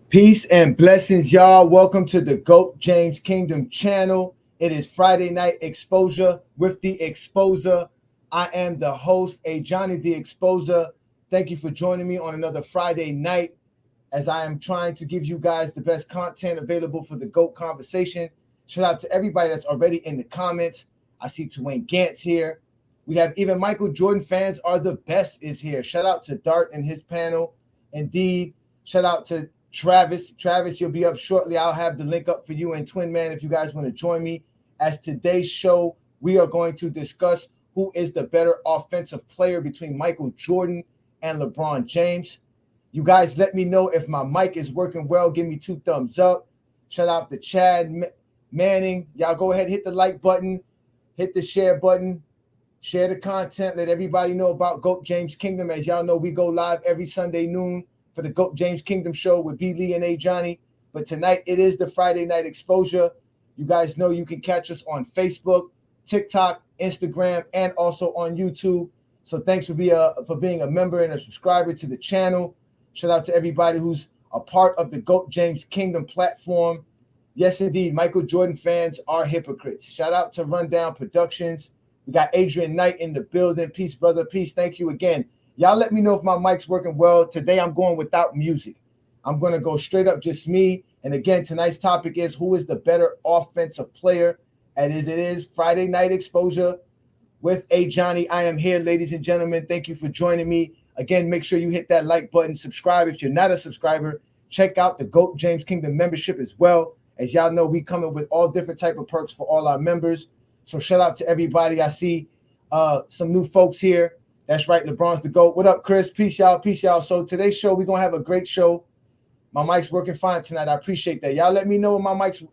Peace and blessings, y'all. Welcome to the GOAT James Kingdom channel. It is Friday night exposure with the exposer. I am the host, Ajani the exposer. Thank you for joining me on another Friday night as I am trying to give you guys the best content available for the GOAT conversation. Shout out to everybody that's already in the comments. I see Dwayne Gantz here. We have even Michael Jordan fans are the best is here. Shout out to Dart and his panel. Indeed, shout out to Travis. Travis, you'll be up shortly. I'll have the link up for you and Twin Man if you guys want to join me. As today's show, we are going to discuss who is the better offensive player between Michael Jordan and LeBron James. You guys let me know if my mic is working well. Give me 2 thumbs up. Shout out to Chad Manning. Y'all go ahead, hit the like button, hit the share button, share the content. Let everybody know about GOAT James Kingdom. As y'all know, we go live every Sunday noon for the GOAT James Kingdom show with B. Lee and Ajani. But tonight it is the Friday night exposure. You guys know you can catch us on Facebook, TikTok, Instagram, and also on YouTube. So thanks for being a member and a subscriber to the channel. Shout out to everybody who's a part of the GOAT James Kingdom platform. Yes, indeed, Michael Jordan fans are hypocrites. Shout out to Rundown Productions. We got Adrian Knight in the building. Peace, brother. Peace. Thank you again. Y'all let me know if my mic's working well. Today I'm going without music. I'm going to go straight up just me. And again, tonight's topic is who is the better offensive player? And as it is Friday night exposure with Ajani. I am here, ladies and gentlemen. Thank you for joining me. Again, make sure you hit that like button, subscribe. If you're not a subscriber, check out the GOAT James Kingdom membership as well. As y'all know, we coming with all different type of perks for all our members. So shout out to everybody. I see some new folks here. That's right, LeBron's the GOAT. What up, Chris? Peace, y'all. Peace, y'all. So today's show, we're going to have a great show. My mic's working fine tonight. I appreciate that. Y'all let me know when my mic's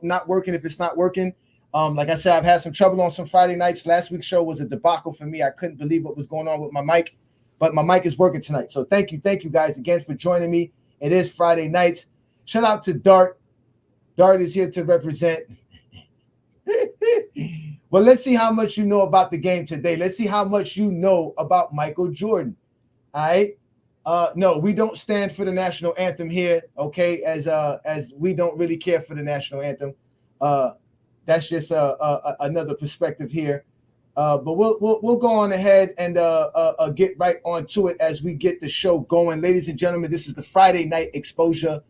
not working, if it's not working. Like I said, I've had some trouble on some Friday nights. Last week's show was a debacle for me. I couldn't believe what was going on with my mic. But my mic is working tonight. So thank you guys again for joining me. It is Friday night. Shout out to Dart. Dart is here to represent. Well, let's see how much you know about the game today. Let's see how much you know about Michael Jordan. All right. No, we don't stand for the national anthem here. Okay, as we don't really care for the national anthem. That's just another perspective here. But we'll go on ahead and get right onto it as we get the show going. Ladies and gentlemen, this is the Friday night exposure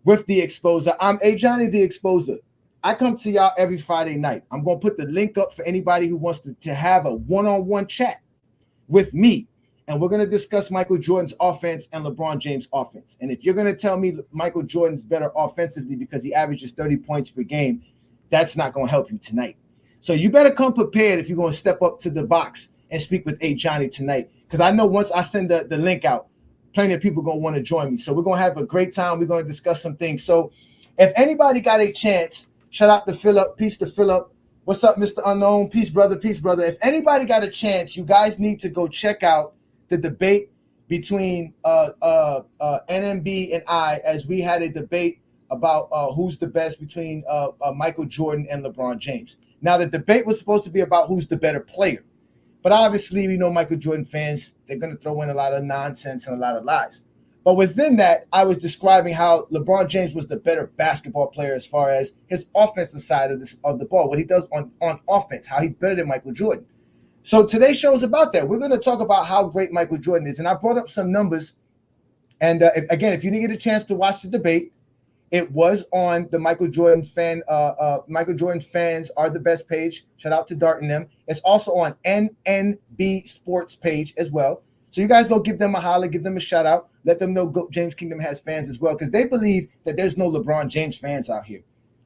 with the exposer. I'm Ajani the exposer. I come to y'all every Friday night. I'm going to put the link up for anybody who wants to have a one-on-one chat with me. And we're going to discuss Michael Jordan's offense and LeBron James' offense. And if you're going to tell me Michael Jordan's better offensively because he averages 30 points per game, that's not going to help you tonight. So you better come prepared if you're going to step up to the box and speak with Ajani tonight. Because I know once I send the link out, plenty of people are going to want to join me. So we're going to have a great time. We're going to discuss some things. So if anybody got a chance, shout out to Philip. Peace to Philip. What's up, Mr. Unknown? Peace, brother. Peace, brother. If anybody got a chance, you guys need to go check out the debate between NNB and I, as we had a debate about who's the best between Michael Jordan and LeBron James. Now, the debate was supposed to be about who's the better player. But obviously, we know Michael Jordan fans, they're going to throw in a lot of nonsense and a lot of lies. But within that, I was describing how LeBron James was the better basketball player as far as his offensive side of the ball, what he does on offense, how he's better than Michael Jordan. So today's show is about that. We're going to talk about how great Michael Jordan is. And I brought up some numbers. And if you didn't get a chance to watch the debate, it was on the Michael Jordan Fans Are the Best page. Shout out to Dart and them. It's also on NNB Sports page as well. So you guys go give them a holler, give them a shout out. Let them know GOAT James Kingdom has fans as well, because they believe that there's no LeBron James fans out here.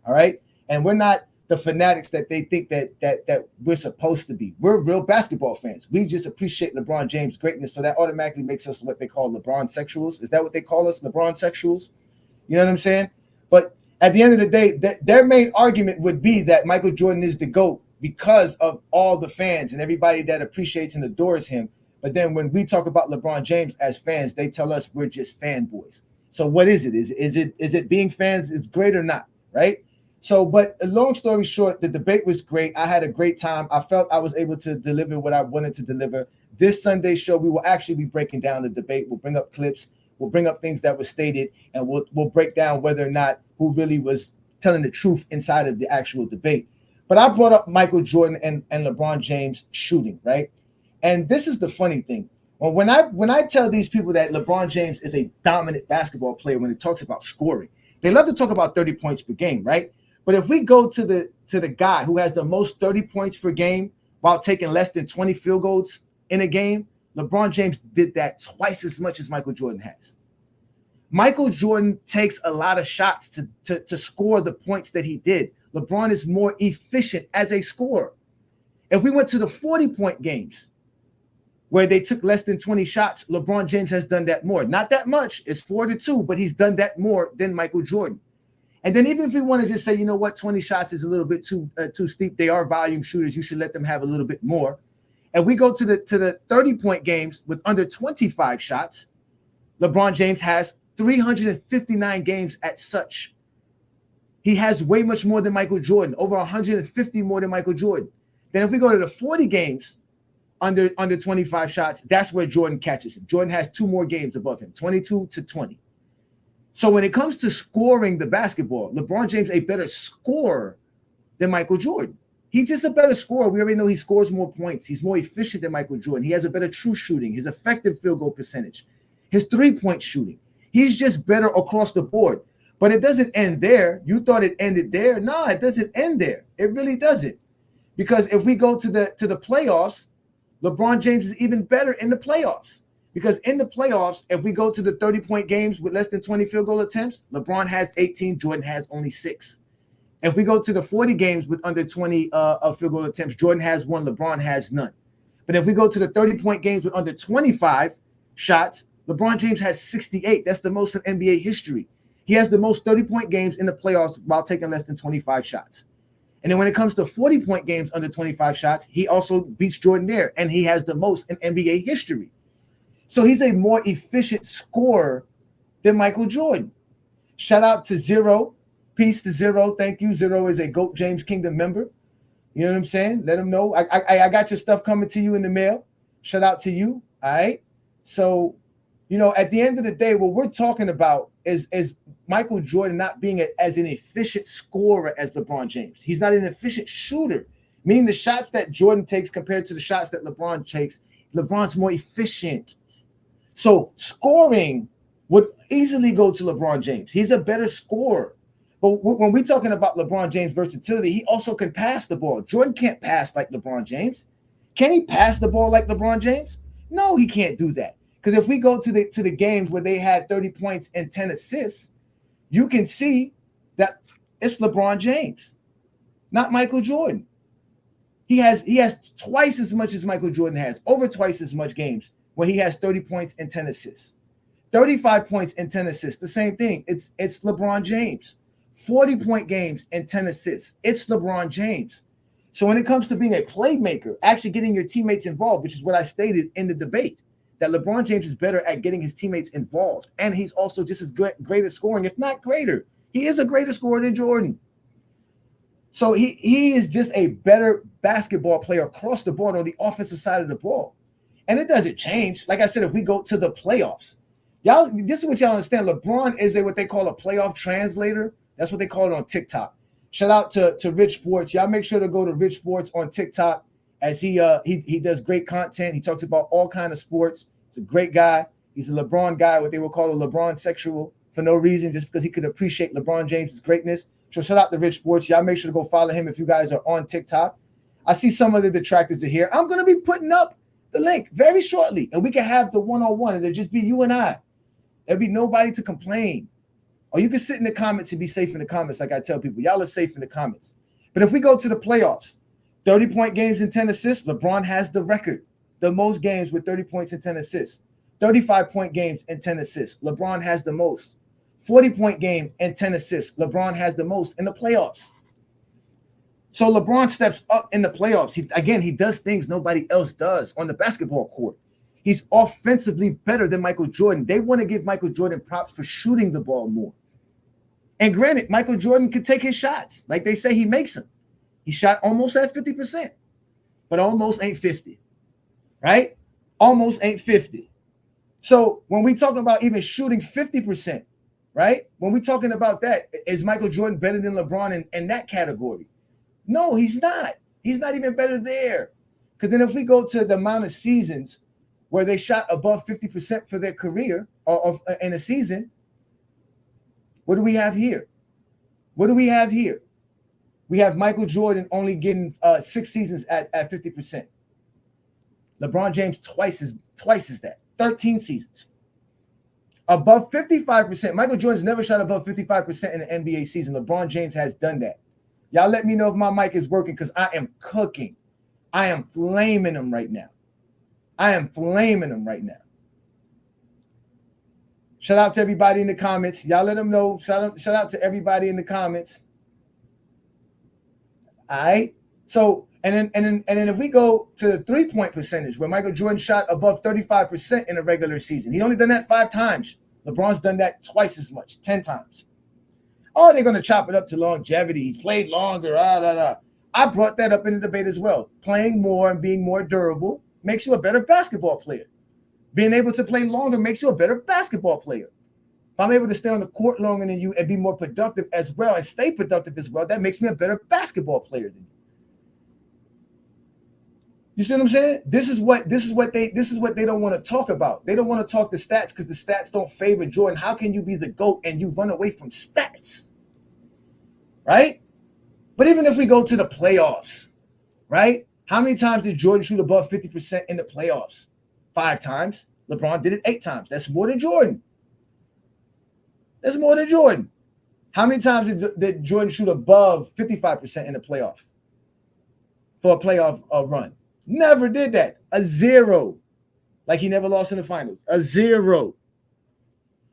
All right. And we're not the fanatics that they think that we're supposed to be. We're real basketball fans. We just appreciate LeBron James' greatness. So that automatically makes us what they call LeBron sexuals. Is that what they call us? LeBron sexuals? You know what I'm saying? But at the end of the day, their main argument would be that Michael Jordan is the GOAT because of all the fans and everybody that appreciates and adores him. But then when we talk about LeBron James as fans, they tell us we're just fanboys. So what is it? Is it being fans is great or not, right? So, but long story short, the debate was great. I had a great time. I felt I was able to deliver what I wanted to deliver. This Sunday show, we will actually be breaking down the debate. We'll bring up clips. We'll bring up things that were stated, and we'll break down whether or not who really was telling the truth inside of the actual debate. But I brought up Michael Jordan and LeBron James shooting, right? And this is the funny thing. Well, when I tell these people that LeBron James is a dominant basketball player when it talks about scoring, they love to talk about 30 points per game, right? But if we go to the guy who has the most 30 points per game while taking less than 20 field goals in a game, LeBron James did that twice as much as Michael Jordan has. Michael Jordan takes a lot of shots to score the points that he did. LeBron is more efficient as a scorer. If we went to the 40-point games where they took less than 20 shots, LeBron James has done that more. Not that much. It's 4-2, but he's done that more than Michael Jordan. And then even if we want to just say, you know what, 20 shots is a little bit too steep. They are volume shooters. You should let them have a little bit more. And we go to the 30-point games with under 25 shots, LeBron James has 359 games at such. He has way much more than Michael Jordan, over 150 more than Michael Jordan. Then if we go to the 40 games under 25 shots, that's where Jordan catches him. Jordan has 2 more games above him, 22-20. So when it comes to scoring the basketball, LeBron James a better scorer than Michael Jordan. He's just a better scorer. We already know he scores more points. He's more efficient than Michael Jordan. He has a better true shooting, his effective field goal percentage, his three-point shooting. He's just better across the board. But it doesn't end there. You thought it ended there. No, it doesn't end there. It really doesn't. Because if we go to the playoffs, LeBron James is even better in the playoffs. Because in the playoffs, if we go to the 30-point games with less than 20 field goal attempts, LeBron has 18, Jordan has only 6. If we go to the 40 games with under 20 field goal attempts, Jordan has 1, LeBron has none. But if we go to the 30-point games with under 25 shots, LeBron James has 68. That's the most in NBA history. He has the most 30-point games in the playoffs while taking less than 25 shots. And then when it comes to 40-point games under 25 shots, he also beats Jordan there, and he has the most in NBA history. So he's a more efficient scorer than Michael Jordan. Shout out to Zero. Peace to Zero. Thank you. Zero is a GOAT James Kingdom member. You know what I'm saying? Let him know. I got your stuff coming to you in the mail. Shout out to you. All right. So, you know, at the end of the day, what we're talking about is Michael Jordan not being as an efficient scorer as LeBron James. He's not an efficient shooter, meaning the shots that Jordan takes compared to the shots that LeBron takes, LeBron's more efficient. So scoring would easily go to LeBron James. He's a better scorer. But when we're talking about LeBron James' versatility, he also can pass the ball. Jordan can't pass like LeBron James. Can he pass the ball like LeBron James? No, he can't do that. Because if we go to the games where they had 30 points and 10 assists, you can see that it's LeBron James, not Michael Jordan. He has twice as much as Michael Jordan has, over twice as much games where he has 30 points and 10 assists. 35 points and 10 assists, the same thing. It's LeBron James. 40-point games and 10 assists. It's LeBron James. So when it comes to being a playmaker, actually getting your teammates involved, which is what I stated in the debate, that LeBron James is better at getting his teammates involved. And he's also just as great at scoring, if not greater. He is a greater scorer than Jordan. So he is just a better basketball player across the board on the offensive side of the ball. And it doesn't change. Like I said, if we go to the playoffs, y'all, this is what y'all understand. LeBron is what they call a playoff translator. That's what they call it on TikTok. Shout out to Rich Sports. Y'all make sure to go to Rich Sports on TikTok, as he does great content. He talks about all kinds of sports. He's a great guy. He's a LeBron guy, what they will call a LeBron sexual for no reason, just because he could appreciate LeBron James' greatness. So shout out to Rich Sports. Y'all make sure to go follow him if you guys are on TikTok. I see some of the detractors are here. I'm going to be putting up the link very shortly, and we can have the one-on-one. It'll just be you and I. There'll be nobody to complain. Or you can sit in the comments and be safe in the comments, like I tell people. Y'all are safe in the comments. But if we go to the playoffs, 30-point games and 10 assists, LeBron has the record. The most games with 30 points and 10 assists. 35-point games and 10 assists. LeBron has the most. 40-point game and 10 assists. LeBron has the most in the playoffs. So LeBron steps up in the playoffs. He does things nobody else does on the basketball court. He's offensively better than Michael Jordan. They want to give Michael Jordan props for shooting the ball more. And granted, Michael Jordan could take his shots. Like they say, he makes them. He shot almost at 50%, but almost ain't 50, right? Almost ain't 50. So when we talking about even shooting 50%, right? When we talking about that, is Michael Jordan better than LeBron in that category? No, he's not. He's not even better there. Because then if we go to the amount of seasons where they shot above 50% for their career or in a season, what do we have here? What do we have here? We have Michael Jordan only getting 6 seasons at 50%. LeBron James twice as that, 13 seasons. Above 55%. Michael Jordan's never shot above 55% in an NBA season. LeBron James has done that. Y'all let me know if my mic is working because I am cooking. I am flaming them right now. I am flaming them right now. Shout out to everybody in the comments. Y'all let them know. Shout out to everybody in the comments. All right. So, and then if we go to the 3-point percentage, where Michael Jordan shot above 35% in a regular season, he only done that 5 times. LeBron's done that twice as much, 10 times. Oh, they're going to chop it up to longevity. He's played longer. I brought that up in the debate as well. Playing more and being more durable makes you a better basketball player. Being able to play longer makes you a better basketball player. If I'm able to stay on the court longer than you and be more productive as well and stay productive as well, that makes me a better basketball player than you. You see what I'm saying? This is what they don't want to talk about. They don't want to talk the stats because the stats don't favor Jordan. How can you be the GOAT and you run away from stats? Right? But even if we go to the playoffs, right? How many times did Jordan shoot above 50% in the playoffs? 5 times. LeBron did it 8 times. That's more than Jordan. That's more than Jordan. How many times did Jordan shoot above 55% in the playoff for a playoff run? Never did that. A 0. Like he never lost in the finals. A 0.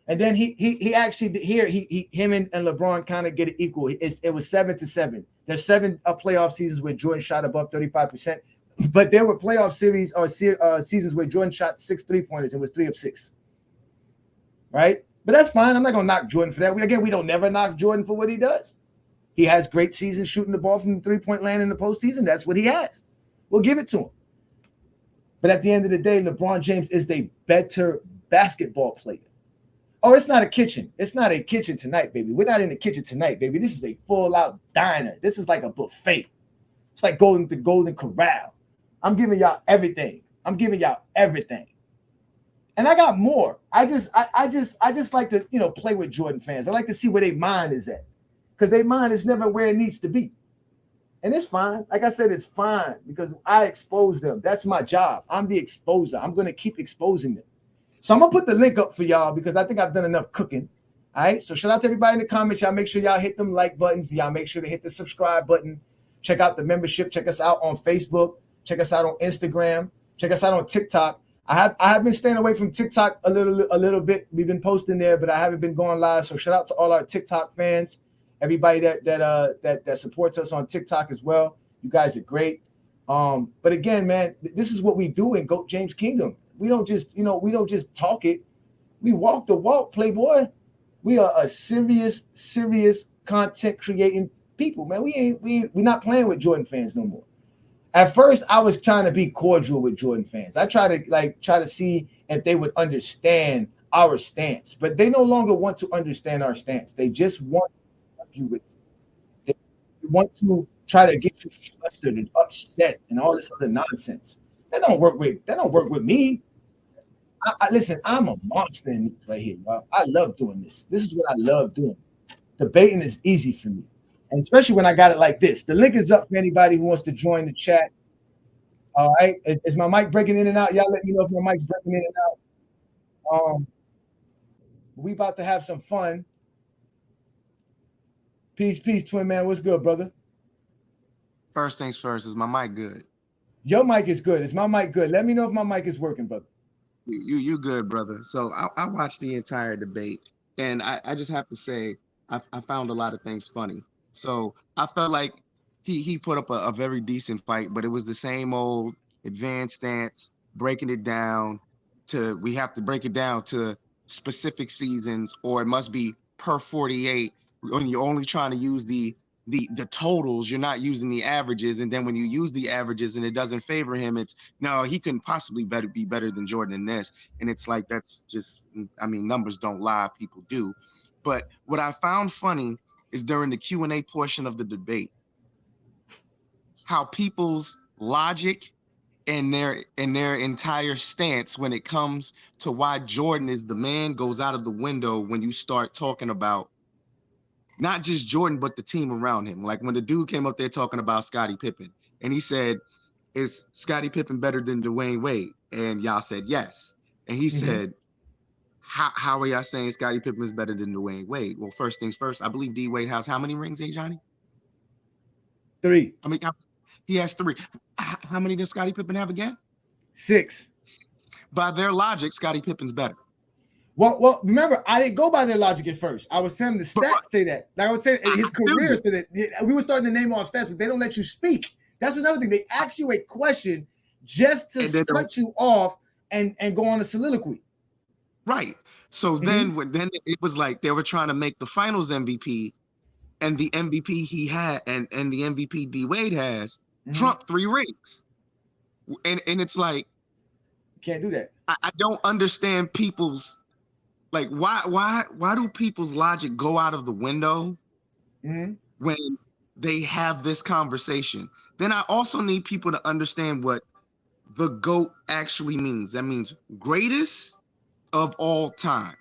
And then he actually here him and LeBron kind of get it equal. It was 7-7. There's 7 playoff seasons where Jordan shot above 35%, but there were playoff series or seasons where Jordan shot 6 3-pointers and was 3 of 6. Right? But that's fine. I'm not gonna knock Jordan for that. We don't never knock Jordan for what he does. He has great seasons shooting the ball from the 3-point land in the postseason. That's what he has. We'll give it to him. But at the end of the day, LeBron James is the better basketball player. Oh, it's not a kitchen. It's not a kitchen tonight, baby. We're not in the kitchen tonight, baby. This is a full-out diner. This is like a buffet. It's like going to the Golden Corral. I'm giving y'all everything. I'm giving y'all everything. And I got more. I just like to, play with Jordan fans. I like to see where their mind is at. Because their mind is never where it needs to be. And it's fine. Like I said, it's fine because I expose them. That's my job. I'm the exposer. I'm going to keep exposing them. So I'm going to put the link up for y'all because I think I've done enough cooking. All right. So shout out to everybody in the comments. Y'all make sure y'all hit them like buttons. Y'all make sure to hit the subscribe button. Check out the membership. Check us out on Facebook. Check us out on Instagram. Check us out on TikTok. I have been staying away from TikTok a little bit. We've been posting there, but I haven't been going live. So shout out to all our TikTok fans. Everybody that supports us on TikTok as well. You guys are great. But again, man, this is what we do in GOAT James Kingdom. We don't just talk it. We walk the walk, Playboy. We are a serious content creating people, man. We're not playing with Jordan fans no more. At first, I was trying to be cordial with Jordan fans. I try to see if they would understand our stance, but they no longer want to understand our stance. They just want you with. They want to try to get you flustered and upset and all this other nonsense. That don't work with me. Listen, I'm a monster in this right here, y'all. I love doing this. This is what I love doing. Debating is easy for me. And especially when I got it like this. The link is up for anybody who wants to join the chat. All right. Is my mic breaking in and out? Y'all let me know if my mic's breaking in and out. We about to have some fun. Peace, twin man. What's good, brother? First things first, is my mic good? Your mic is good. Is my mic good? Let me know if my mic is working, brother. You good, brother. So I watched the entire debate, and I just have to say I found a lot of things funny. So I felt like he put up a very decent fight, but it was the same old advanced stance, breaking it down we have to break it down to specific seasons, or it must be per 48 when you're only trying to use the the totals, you're not using the averages, and then when you use the averages and it doesn't favor him, it's no, he couldn't possibly be better than Jordan in this. And it's like, that's just, I mean, numbers don't lie, people do. But what I found funny is during the Q&A portion of the debate, how people's logic and their entire stance when it comes to why Jordan is the man goes out of the window when you start talking about not just Jordan, but the team around him. Like when the dude came up there talking about Scottie Pippen, and he said, is Scottie Pippen better than Dwayne Wade? And y'all said yes. And he said, how are y'all saying Scottie Pippen is better than Dwayne Wade? Well, first things first, I believe D Wade has how many rings, Ajani? 3. I mean, he has 3. How many does Scottie Pippen have again? 6. By their logic, Scottie Pippen's better. Well, remember, I didn't go by their logic at first. I was saying the stats say that. Like I was saying, his career said that. We were starting to name off stats, but they don't let you speak. That's another thing. They ask you a question just to cut you off and go on a soliloquy. Right. So then it was like they were trying to make the finals MVP, and the MVP he had and the MVP D Wade has trumped 3 rings. And it's like, can't do that. I don't understand people's, like, why do people's logic go out of the window when they have this conversation? Then I also need people to understand what the GOAT actually means. That means greatest of all time.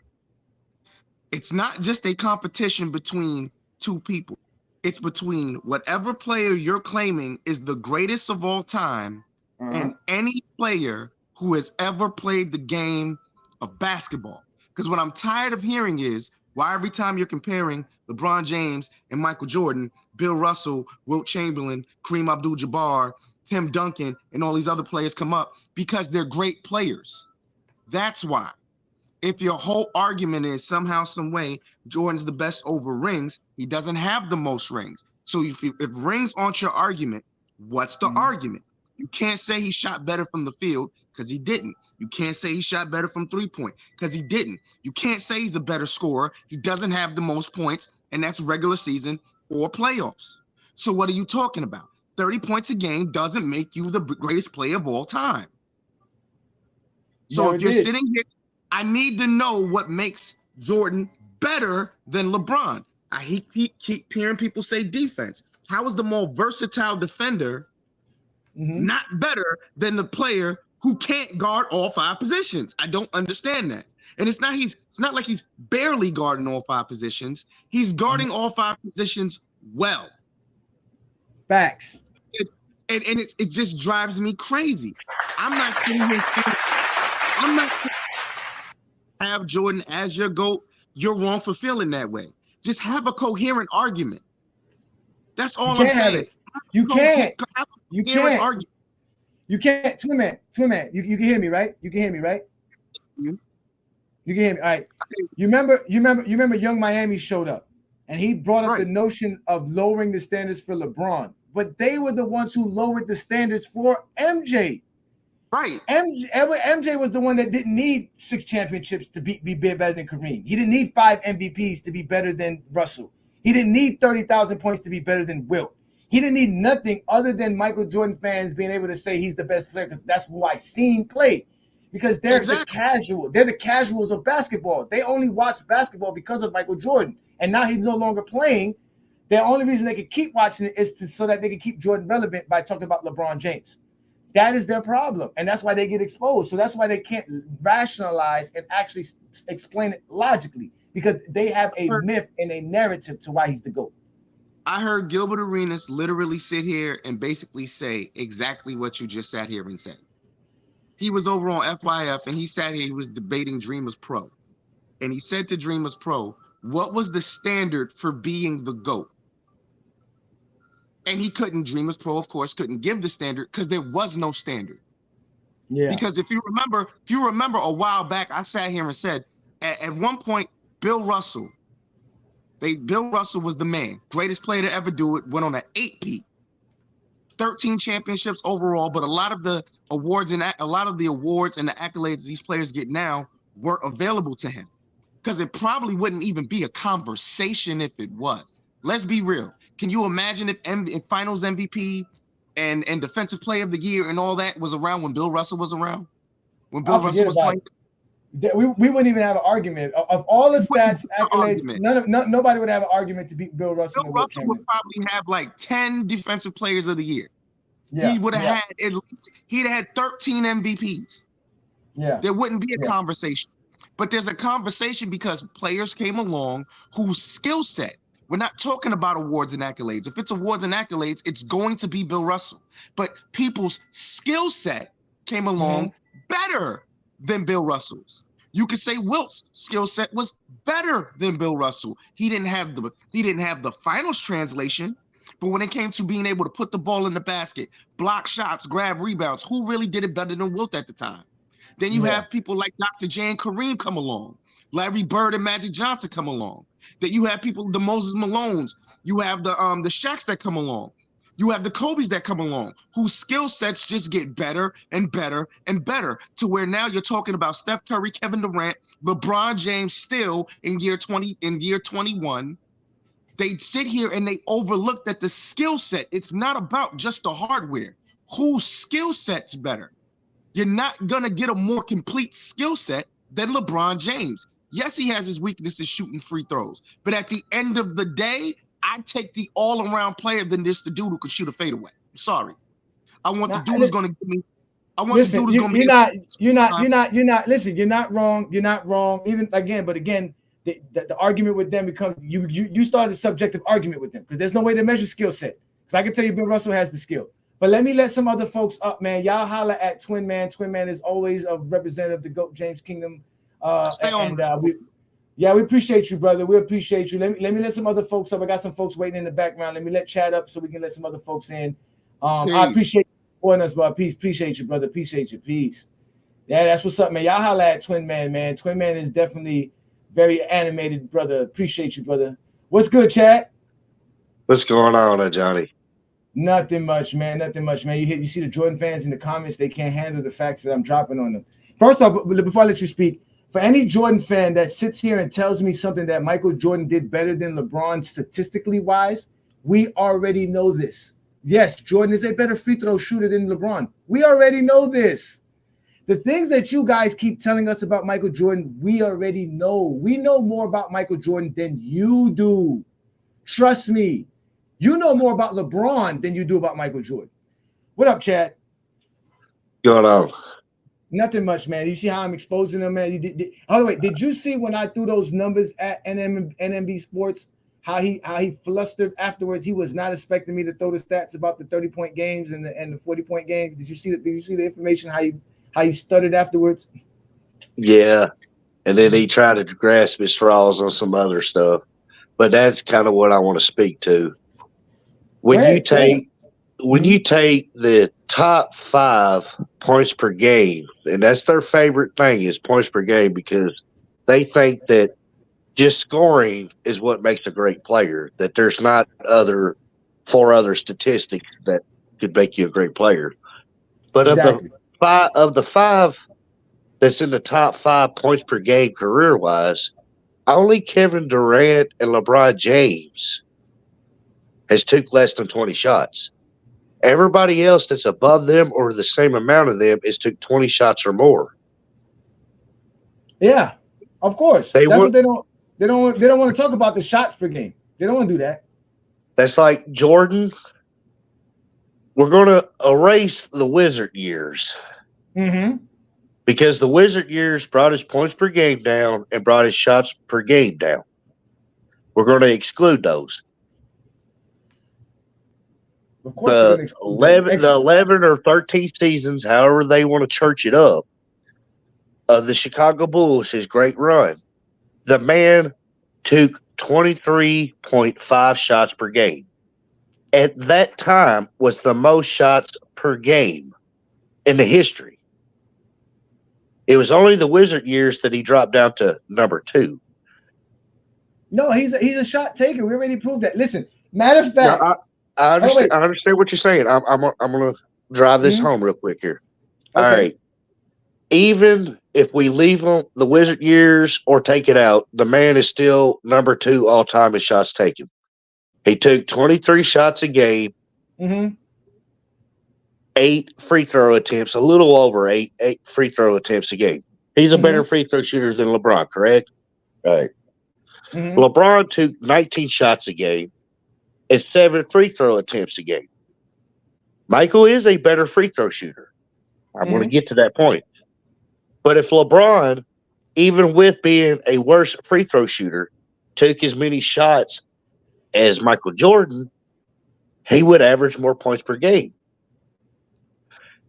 It's not just a competition between 2 people. It's between whatever player you're claiming is the greatest of all time and any player who has ever played the game of basketball. Because what I'm tired of hearing is why every time you're comparing LeBron James and Michael Jordan, Bill Russell, Wilt Chamberlain, Kareem Abdul-Jabbar, Tim Duncan, and all these other players come up, because they're great players. That's why. If your whole argument is somehow, some way, Jordan's the best over rings, he doesn't have the most rings. So if rings aren't your argument, what's the argument? You can't say he shot better from the field because he didn't. You can't say he shot better from 3-point because he didn't. You can't say he's a better scorer. He doesn't have the most points, and that's regular season or playoffs. So what are you talking about? 30 points a game doesn't make you the greatest player of all time. So if you're sitting here, I need to know what makes Jordan better than LeBron. I keep hearing people say defense. How is the more versatile defender not better than the player who can't guard all 5 positions? I don't understand that. And it's not like he's barely guarding all 5 positions. He's guarding all 5 positions well. Facts. And it just drives me crazy. I'm not sitting here have Jordan as your GOAT. You're wrong for feeling that way. Just have a coherent argument. That's all I'm saying. You can't. You can't. Argument. You can't. Twin man. You can hear me, right? You can hear me, right? You can hear me. All right. You remember Young Miami showed up, and he brought up the notion of lowering the standards for LeBron, but they were the ones who lowered the standards for MJ. Right. MJ was the one that didn't need 6 championships to be better than Kareem. He didn't need 5 MVPs to be better than Russell. He didn't need 30,000 points to be better than Wilt. He didn't need nothing other than Michael Jordan fans being able to say he's the best player because that's who I seen play. Because they're the casual. They're the casuals of basketball. They only watch basketball because of Michael Jordan. And now he's no longer playing. The only reason they can keep watching it is so that they can keep Jordan relevant by talking about LeBron James. That is their problem. And that's why they get exposed. So that's why they can't rationalize and actually explain it logically, because they have a myth and a narrative to why he's the GOAT. I heard Gilbert Arenas literally sit here and basically say exactly what you just sat here and said. He was over on FYF and he sat here, he was debating Dreamers Pro. And he said to Dreamers Pro, what was the standard for being the GOAT? And he couldn't, Dreamers Pro, of course, couldn't give the standard because there was no standard. Yeah. Because if you remember a while back, I sat here and said, at one point, Bill Russell was the man, greatest player to ever do it, went on an 8-peat, 13 championships overall, but a lot of the awards and the accolades these players get now weren't available to him because it probably wouldn't even be a conversation if it was. Let's be real. Can you imagine if Finals MVP and Defensive Player of the Year and all that was around when Bill Russell was around? When Bill Russell was playing? We wouldn't even have an argument of all the stats, accolades. Nobody would have an argument to beat Bill Russell. Bill Russell would probably have like 10 Defensive Players of the Year. Yeah, he would have had at least, he'd have had 13 MVPs. Yeah, there wouldn't be a conversation. But there's a conversation because players came along whose skill set. We're not talking about awards and accolades. If it's awards and accolades, it's going to be Bill Russell. But people's skill set came along better than Bill Russell's. You could say Wilt's skill set was better than Bill Russell. He didn't have the finals translation, but when it came to being able to put the ball in the basket, block shots, grab rebounds, who really did it better than Wilt at the time? Then you have people like Dr. J and Kareem come along, Larry Bird and Magic Johnson come along. That you have people, the Moses Malones, you have the Shaqs that come along. You have the Kobes that come along, whose skill sets just get better and better and better to where now you're talking about Steph Curry, Kevin Durant, LeBron James still in year 21. They sit here and they overlook that the skill set, it's not about just the hardware. Whose skill set's better? You're not going to get a more complete skill set than LeBron James. Yes, he has his weaknesses shooting free throws, but at the end of the day, I take the all-around player than just the dude who could shoot a fadeaway. I'm sorry. I want the dude who's going to give me. I want the dude who's going to be. You're not. Listen, you're not wrong. You're not wrong. Even again, the argument with them becomes you started a subjective argument with them because there's no way to measure skill set. Because I can tell you, Bill Russell has the skill. But let me let some other folks up, man. Y'all holler at Twin Man. Twin Man is always a representative of the GOAT James Kingdom. We appreciate you, brother. We appreciate you. Let me let some other folks up. I got some folks waiting in the background. Let me let Chad up so we can let some other folks in. I appreciate you supporting us, bro. Peace. Appreciate you, brother. Appreciate you. Peace. Yeah, that's what's up, man. Y'all holler at Twin Man, man. Twin Man is definitely very animated, brother. Appreciate you, brother. What's good, Chad? What's going on, Ajani? Nothing much, man. You see the Jordan fans in the comments, they can't handle the facts that I'm dropping on them. First off, before I let you speak, for any Jordan fan that sits here and tells me something that Michael Jordan did better than LeBron statistically wise, we already know this. Yes, Jordan is a better free throw shooter than LeBron. We already know this. The things that you guys keep telling us about Michael Jordan, we already know. We know more about Michael Jordan than you do. Trust me. You know more about LeBron than you do about Michael Jordan. What up, Chad? Going on? Nothing much, man. You see how I'm exposing them, man? Did you see when I threw those numbers at NNB Sports, how he flustered afterwards? He was not expecting me to throw the stats about the 30-point games and the 40-point games. Did you see the information, how he stuttered afterwards? Yeah. And then he tried to grasp his straws on some other stuff. But that's kind of what I want to speak to. When you take the top 5 points per game, and that's their favorite thing is points per game because they think that just scoring is what makes a great player, that there's not 4 other statistics that could make you a great player. But exactly. of the 5 that's in the top 5 points per game career-wise, only Kevin Durant and LeBron James has took less than 20 shots. Everybody else that's above them or the same amount of them is took 20 shots or more. Yeah, of course. That's what they don't want to talk about the shots per game. They don't want to do that. That's like Jordan. We're going to erase the Wizard years. Because the Wizard years brought his points per game down and brought his shots per game down. We're going to exclude those. Of course, the 11 or 13 seasons, however they want to church it up, of the Chicago Bulls, his great run, the man took 23.5 shots per game. At that time, was the most shots per game in the history. It was only the Wizard years that he dropped down to number 2. No, he's a shot taker. We already proved that. Listen, matter of fact. No, I understand. I understand what you're saying. I'm going to drive this home real quick here. Okay. All right. Even if we leave the Wizard years or take it out, the man is still number 2 all time in shots taken. He took 23 shots a game, 8 free throw attempts, a little over eight free throw attempts a game. He's a better free throw shooter than LeBron, correct? Right. LeBron took 19 shots a game and 7 free throw attempts a game. Michael is a better free throw shooter. I'm going to get to that point. But if LeBron, even with being a worse free throw shooter, took as many shots as Michael Jordan, he would average more points per game.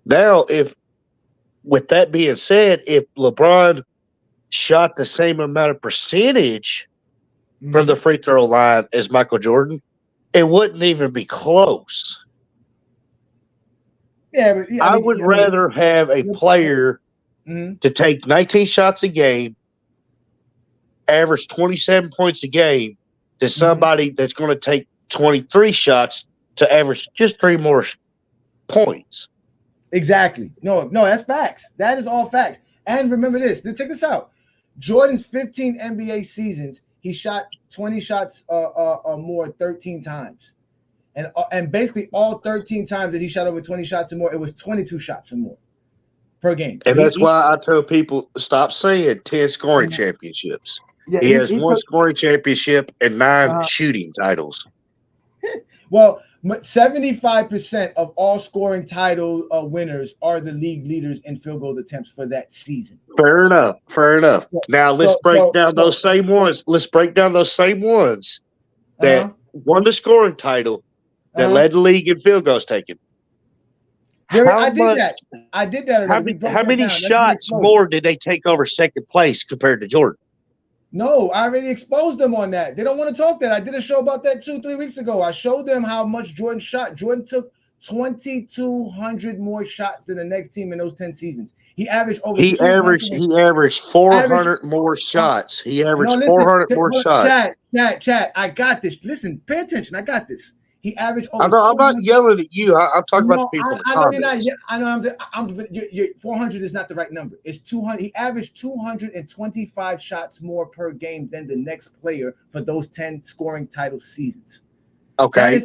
Now, with that being said, if LeBron shot the same amount of percentage from the free throw line as Michael Jordan, it wouldn't even be close. Yeah, but I would rather have a player to take 19 shots a game, average 27 points a game, than somebody that's going to take 23 shots to average just 3 more points. Exactly. No, that's facts. That is all facts. And remember this. Check this out. Jordan's 15 NBA seasons, he shot 20 shots or more 13 times. And basically all 13 times that he shot over 20 shots or more, it was 22 shots or more per game. And that's why I tell people, stop saying 10 scoring championships. Yeah, he has 1 scoring championship and 9 shooting titles. Well, 75% of all scoring title winners are the league leaders in field goal attempts for that season. Fair enough. Now let's break down those same ones. Let's break down those same ones that won the scoring title that led the league in field goals taken. I did that. How many shots more did they take over second place compared to Jordan? No, I already exposed them on that. They don't want to talk that. I did a show about that 2-3 weeks ago. I showed them how much Jordan shot. Jordan took 2,200 more shots than the next team in those 10 seasons. He averaged over. He averaged 400 more shots. He averaged 400 more shots. Chat. I got this. Listen, pay attention. I got this. He averaged over. I'm not yelling at you. I'm talking about the people in the comments. I know. Your 400 is not the right number. It's 200. He averaged 225 shots more per game than the next player for those 10 scoring title seasons. Okay,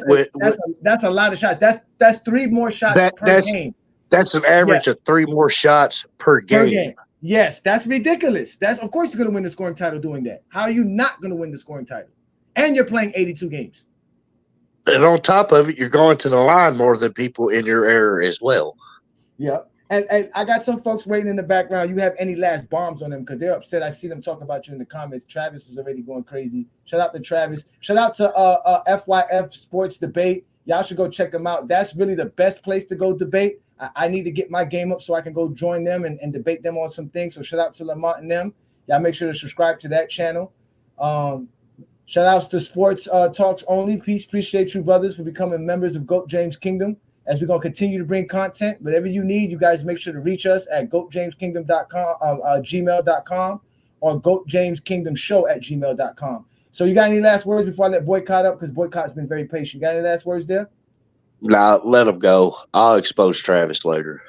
that's a lot of shots. That's 3 more shots per game. That's an average of 3 more shots per game. Yes, that's ridiculous. Of course you're going to win the scoring title doing that. How are you not going to win the scoring title? And you're playing 82 games. And on top of it, you're going to the line more than people in your era as well. Yeah. And I got some folks waiting in the background. You have any last bombs on them because they're upset. I see them talking about you in the comments. Travis is already going crazy. Shout out to Travis. Shout out to FYF Sports Debate. Y'all should go check them out. That's really the best place to go debate. I need to get my game up so I can go join them and debate them on some things. So shout out to Lamont and them. Y'all make sure to subscribe to that channel. Shout outs to Sports Talks Only. Peace. Appreciate you, brothers, for becoming members of GOAT James Kingdom. As we're going to continue to bring content, whatever you need, you guys make sure to reach us at goatjameskingdom.com, gmail.com, or goatjameskingdomshow@gmail.com. So you got any last words before I let Boycott up? Because Boycott's been very patient. Got any last words there? Nah, let him go. I'll expose Travis later.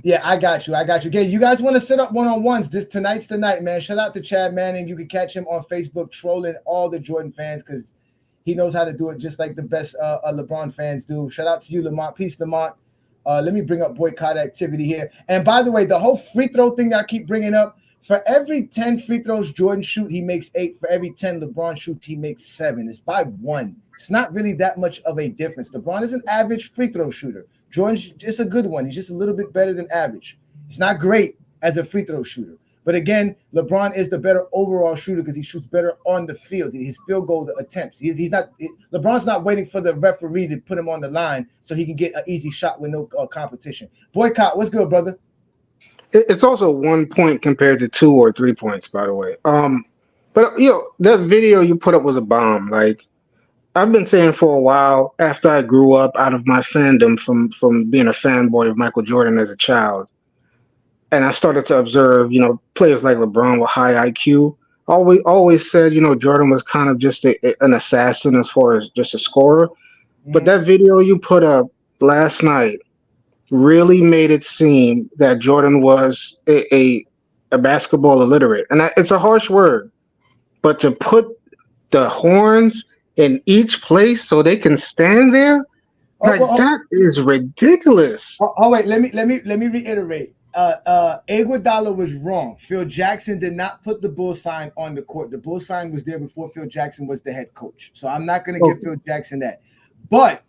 Yeah, I got you. Okay, you guys want to set up one-on-ones? Tonight's the night, man. Shout out to Chad Manning. You can catch him on Facebook trolling all the Jordan fans because he knows how to do it just like the best LeBron fans do. Shout out to you, Lamont. Peace, Lamont. Let me bring up boycott activity here. And by the way, the whole free throw thing I keep bringing up, for every 10 free throws Jordan shoot, he makes 8. For every 10 LeBron shoots, he makes 7. It's by 1. It's not really that much of a difference. LeBron is an average free throw shooter. Jordan's just a good one. He's just a little bit better than average. He's not great as a free throw shooter. But again, LeBron is the better overall shooter because he shoots better on the field. His field goal attempts. LeBron's not waiting for the referee to put him on the line so he can get an easy shot with no competition. Boycott, what's good, brother? It's also 1 point compared to 2 or 3 points, by the way. But that video you put up was a bomb. Like I've been saying for a while, after I grew up out of my fandom from being a fanboy of Michael Jordan as a child, and I started to observe, players like LeBron with high IQ. Always said, Jordan was kind of just an assassin as far as just a scorer. Mm-hmm. But that video you put up last night really made it seem that Jordan was a basketball illiterate. And it's a harsh word, but to put the horns in each place so they can stand there. That is ridiculous. Oh, wait, let me reiterate. Iguodala was wrong. Phil Jackson did not put the bull sign on the court. The bull sign was there before Phil Jackson was the head coach. So I'm not going to give Phil Jackson that. But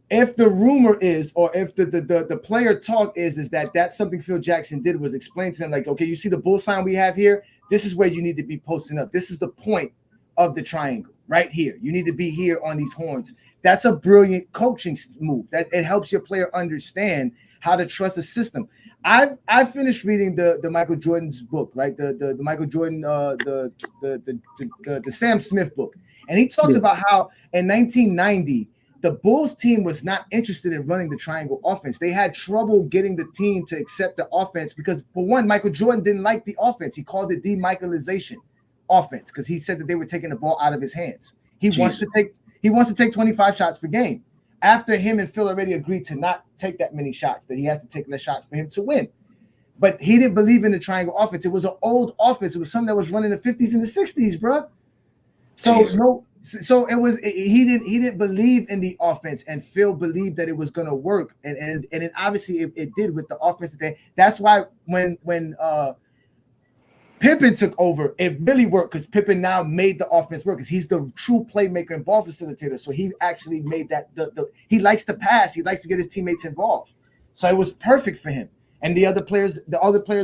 if the rumor is, or if the player talk is that that's something Phil Jackson did, was explain to them, like, okay, you see the bull sign we have here? This is where you need to be posting up. This is the point of the triangle right here. You need to be here on these horns. That's a brilliant coaching move. That it helps your player understand how to trust the system. I finished reading the Michael Jordan's book, right? The Michael Jordan the Sam Smith book, and he talks about how in 1990 the Bulls team was not interested in running the triangle offense. They had trouble getting the team to accept the offense because, for one, Michael Jordan didn't like the offense. He called it de-Michaelization offense because he said that they were taking the ball out of his hands. He wants to take 25 shots per game. After him and Phil already agreed to not take that many shots, that he has to take less shots for him to win. But he didn't believe in the triangle offense. It was an old offense. It was something that was running in the 50s and the 60s, bro. So he didn't believe in the offense, and Phil believed that it was going to work, and it obviously it did with the offense. That's why when Pippen took over, it really worked because Pippen now made the offense work because he's the true playmaker and ball facilitator. So he actually made that. He likes to pass. He likes to get his teammates involved. So it was perfect for him. And the other players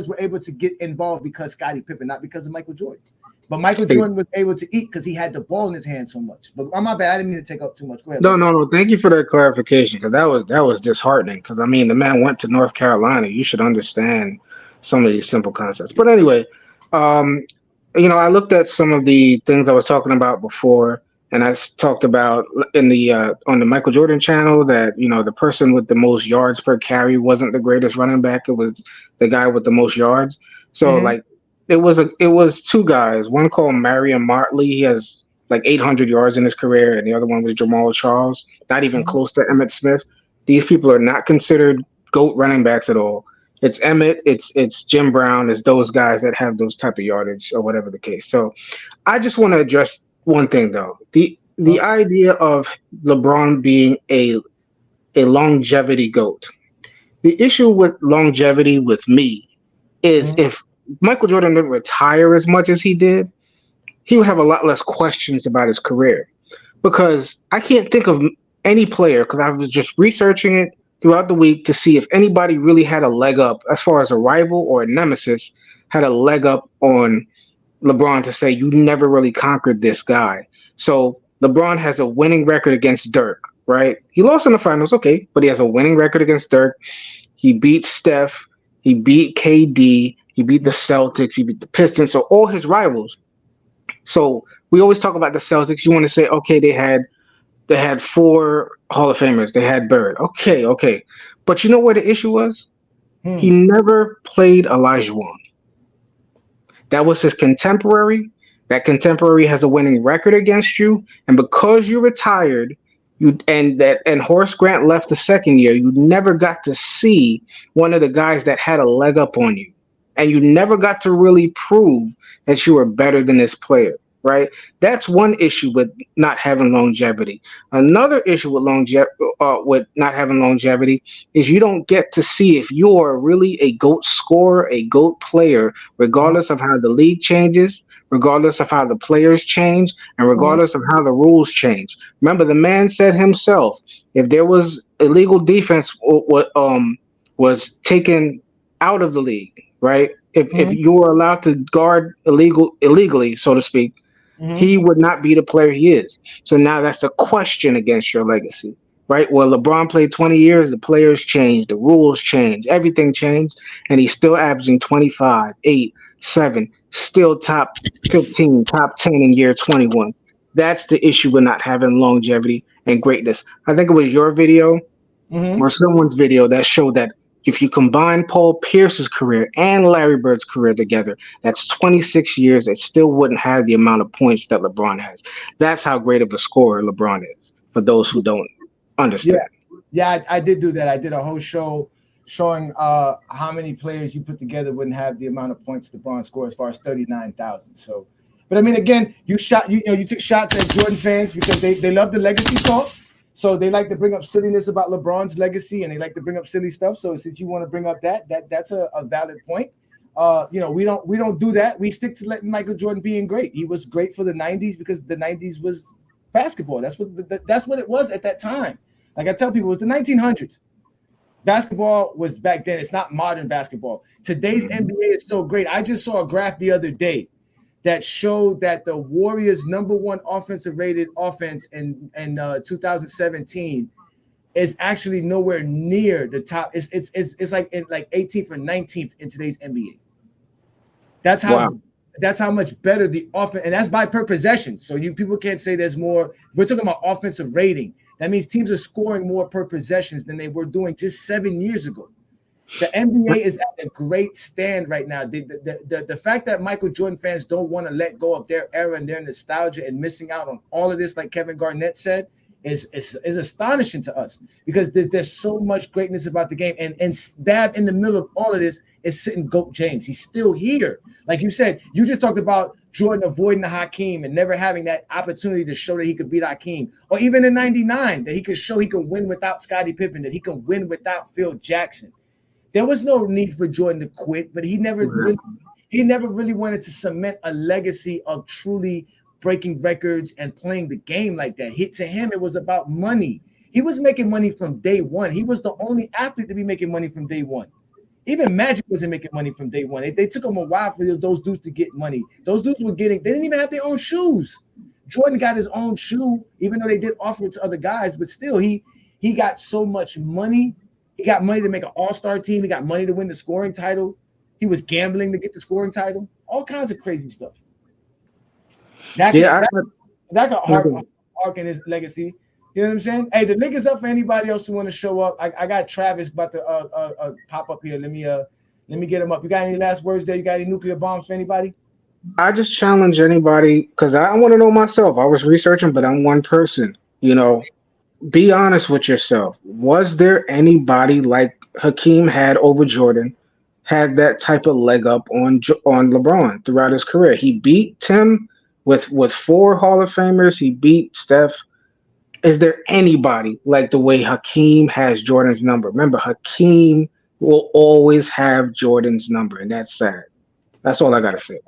were able to get involved because Scottie Pippen, not because of Michael Jordan. But Michael Jordan was able to eat because he had the ball in his hand so much. But my bad, I didn't mean to take up too much. Go ahead. No. Thank you for that clarification because that was disheartening. Because I mean, the man went to North Carolina. You should understand some of these simple concepts. But anyway, I looked at some of the things I was talking about before, and I talked about in the on the Michael Jordan channel that the person with the most yards per carry wasn't the greatest running back. It was the guy with the most yards. So like. It was two guys. One called Marion Martley. He has like 800 yards in his career, and the other one was Jamal Charles. Not even close to Emmitt Smith. These people are not considered GOAT running backs at all. It's Emmitt, it's Jim Brown, it's those guys that have those type of yardage or whatever the case. So, I just want to address one thing though. The idea of LeBron being a longevity GOAT. The issue with longevity with me is if Michael Jordan didn't retire as much as he did, he would have a lot less questions about his career. Because I can't think of any player, because I was just researching it throughout the week to see if anybody really had a leg up as far as a rival or a nemesis had a leg up on LeBron to say, you never really conquered this guy. So LeBron has a winning record against Dirk, right? He lost in the finals, okay, but he has a winning record against Dirk. He beat Steph. He beat KD. He beat the Celtics. He beat the Pistons. So all his rivals. So we always talk about the Celtics. You want to say, okay, they had 4 Hall of Famers. They had Bird. Okay. But you know where the issue was? He never played Olajuwon. That was his contemporary. That contemporary has a winning record against you. And because you retired, and Horace Grant left the second year, you never got to see one of the guys that had a leg up on you. And you never got to really prove that you were better than this player, right? That's one issue with not having longevity. Another issue with not having longevity is you don't get to see if you are really a GOAT scorer, a GOAT player, regardless of how the league changes, regardless of how the players change, and regardless of how the rules change. Remember, the man said himself, if there was illegal defense was taken out of the league, right? If you were allowed to guard illegally, so to speak, he would not be the player he is. So now that's a question against your legacy, right? Well, LeBron played 20 years, the players changed, the rules changed, everything changed, and he's still averaging 25, 8, 7, still top 15, top 10 in year 21. That's the issue with not having longevity and greatness. I think it was your video or someone's video that showed that if you combine Paul Pierce's career and Larry Bird's career together, that's 26 years. It still wouldn't have the amount of points that LeBron has. That's how great of a scorer LeBron is, for those who don't understand. Yeah, I did do that. I did a whole show showing how many players you put together wouldn't have the amount of points LeBron scored, as far as 39,000. So But I mean, again, you took shots at Jordan fans because they love the legacy talk. So they like to bring up silliness about LeBron's legacy, and they like to bring up silly stuff. So since you want to bring up that's a valid point. We don't do that. We stick to letting Michael Jordan being great. He was great for the 90s because the 90s was basketball. That's what it was at that time. Like I tell people, it was the 1900s. Basketball was back then. It's not modern basketball. Today's NBA is so great. I just saw a graph the other day that showed that the Warriors' #1 offensive rated offense in 2017 is actually nowhere near the top. It's like 18th or 19th in today's NBA. That's how much better the offense, and that's by per possession. So people can't say there's more. We're talking about offensive rating. That means teams are scoring more per possessions than they were doing just 7 years ago. The NBA is at a great stand right now. The fact that Michael Jordan fans don't want to let go of their era and their nostalgia and missing out on all of this, like Kevin Garnett said, is astonishing to us because there's so much greatness about the game. And dab in the middle of all of this is sitting GOAT James. He's still here. Like you said, you just talked about Jordan avoiding the Hakeem and never having that opportunity to show that he could beat Hakeem. Or even in 99, that he could show he could win without Scottie Pippen, that he could win without Phil Jackson. There was no need for Jordan to quit, but he never really wanted to cement a legacy of truly breaking records and playing the game like that. To him, it was about money. He was making money from day one. He was the only athlete to be making money from day one. Even Magic wasn't making money from day one. They took him a while for those dudes to get money. Those dudes they didn't even have their own shoes. Jordan got his own shoe, even though they did offer it to other guys, but still he got so much money. He got money to make an all-star team. He got money to win the scoring title. He was gambling to get the scoring title. All kinds of crazy stuff. That could arc in his legacy. You know what I'm saying? Hey, the link is up for anybody else who want to show up. I got Travis about to pop up here. Let me get him up. You got any last words there? You got any nuclear bombs for anybody? I just challenge anybody because I want to know myself. I was researching, but I'm one person. Be honest with yourself. Was there anybody like Hakeem had over Jordan, had that type of leg up on LeBron throughout his career? He beat Tim with 4 Hall of Famers. He beat Steph. Is there anybody like the way Hakeem has Jordan's number? Remember, Hakeem will always have Jordan's number, and that's sad. That's all I got to say.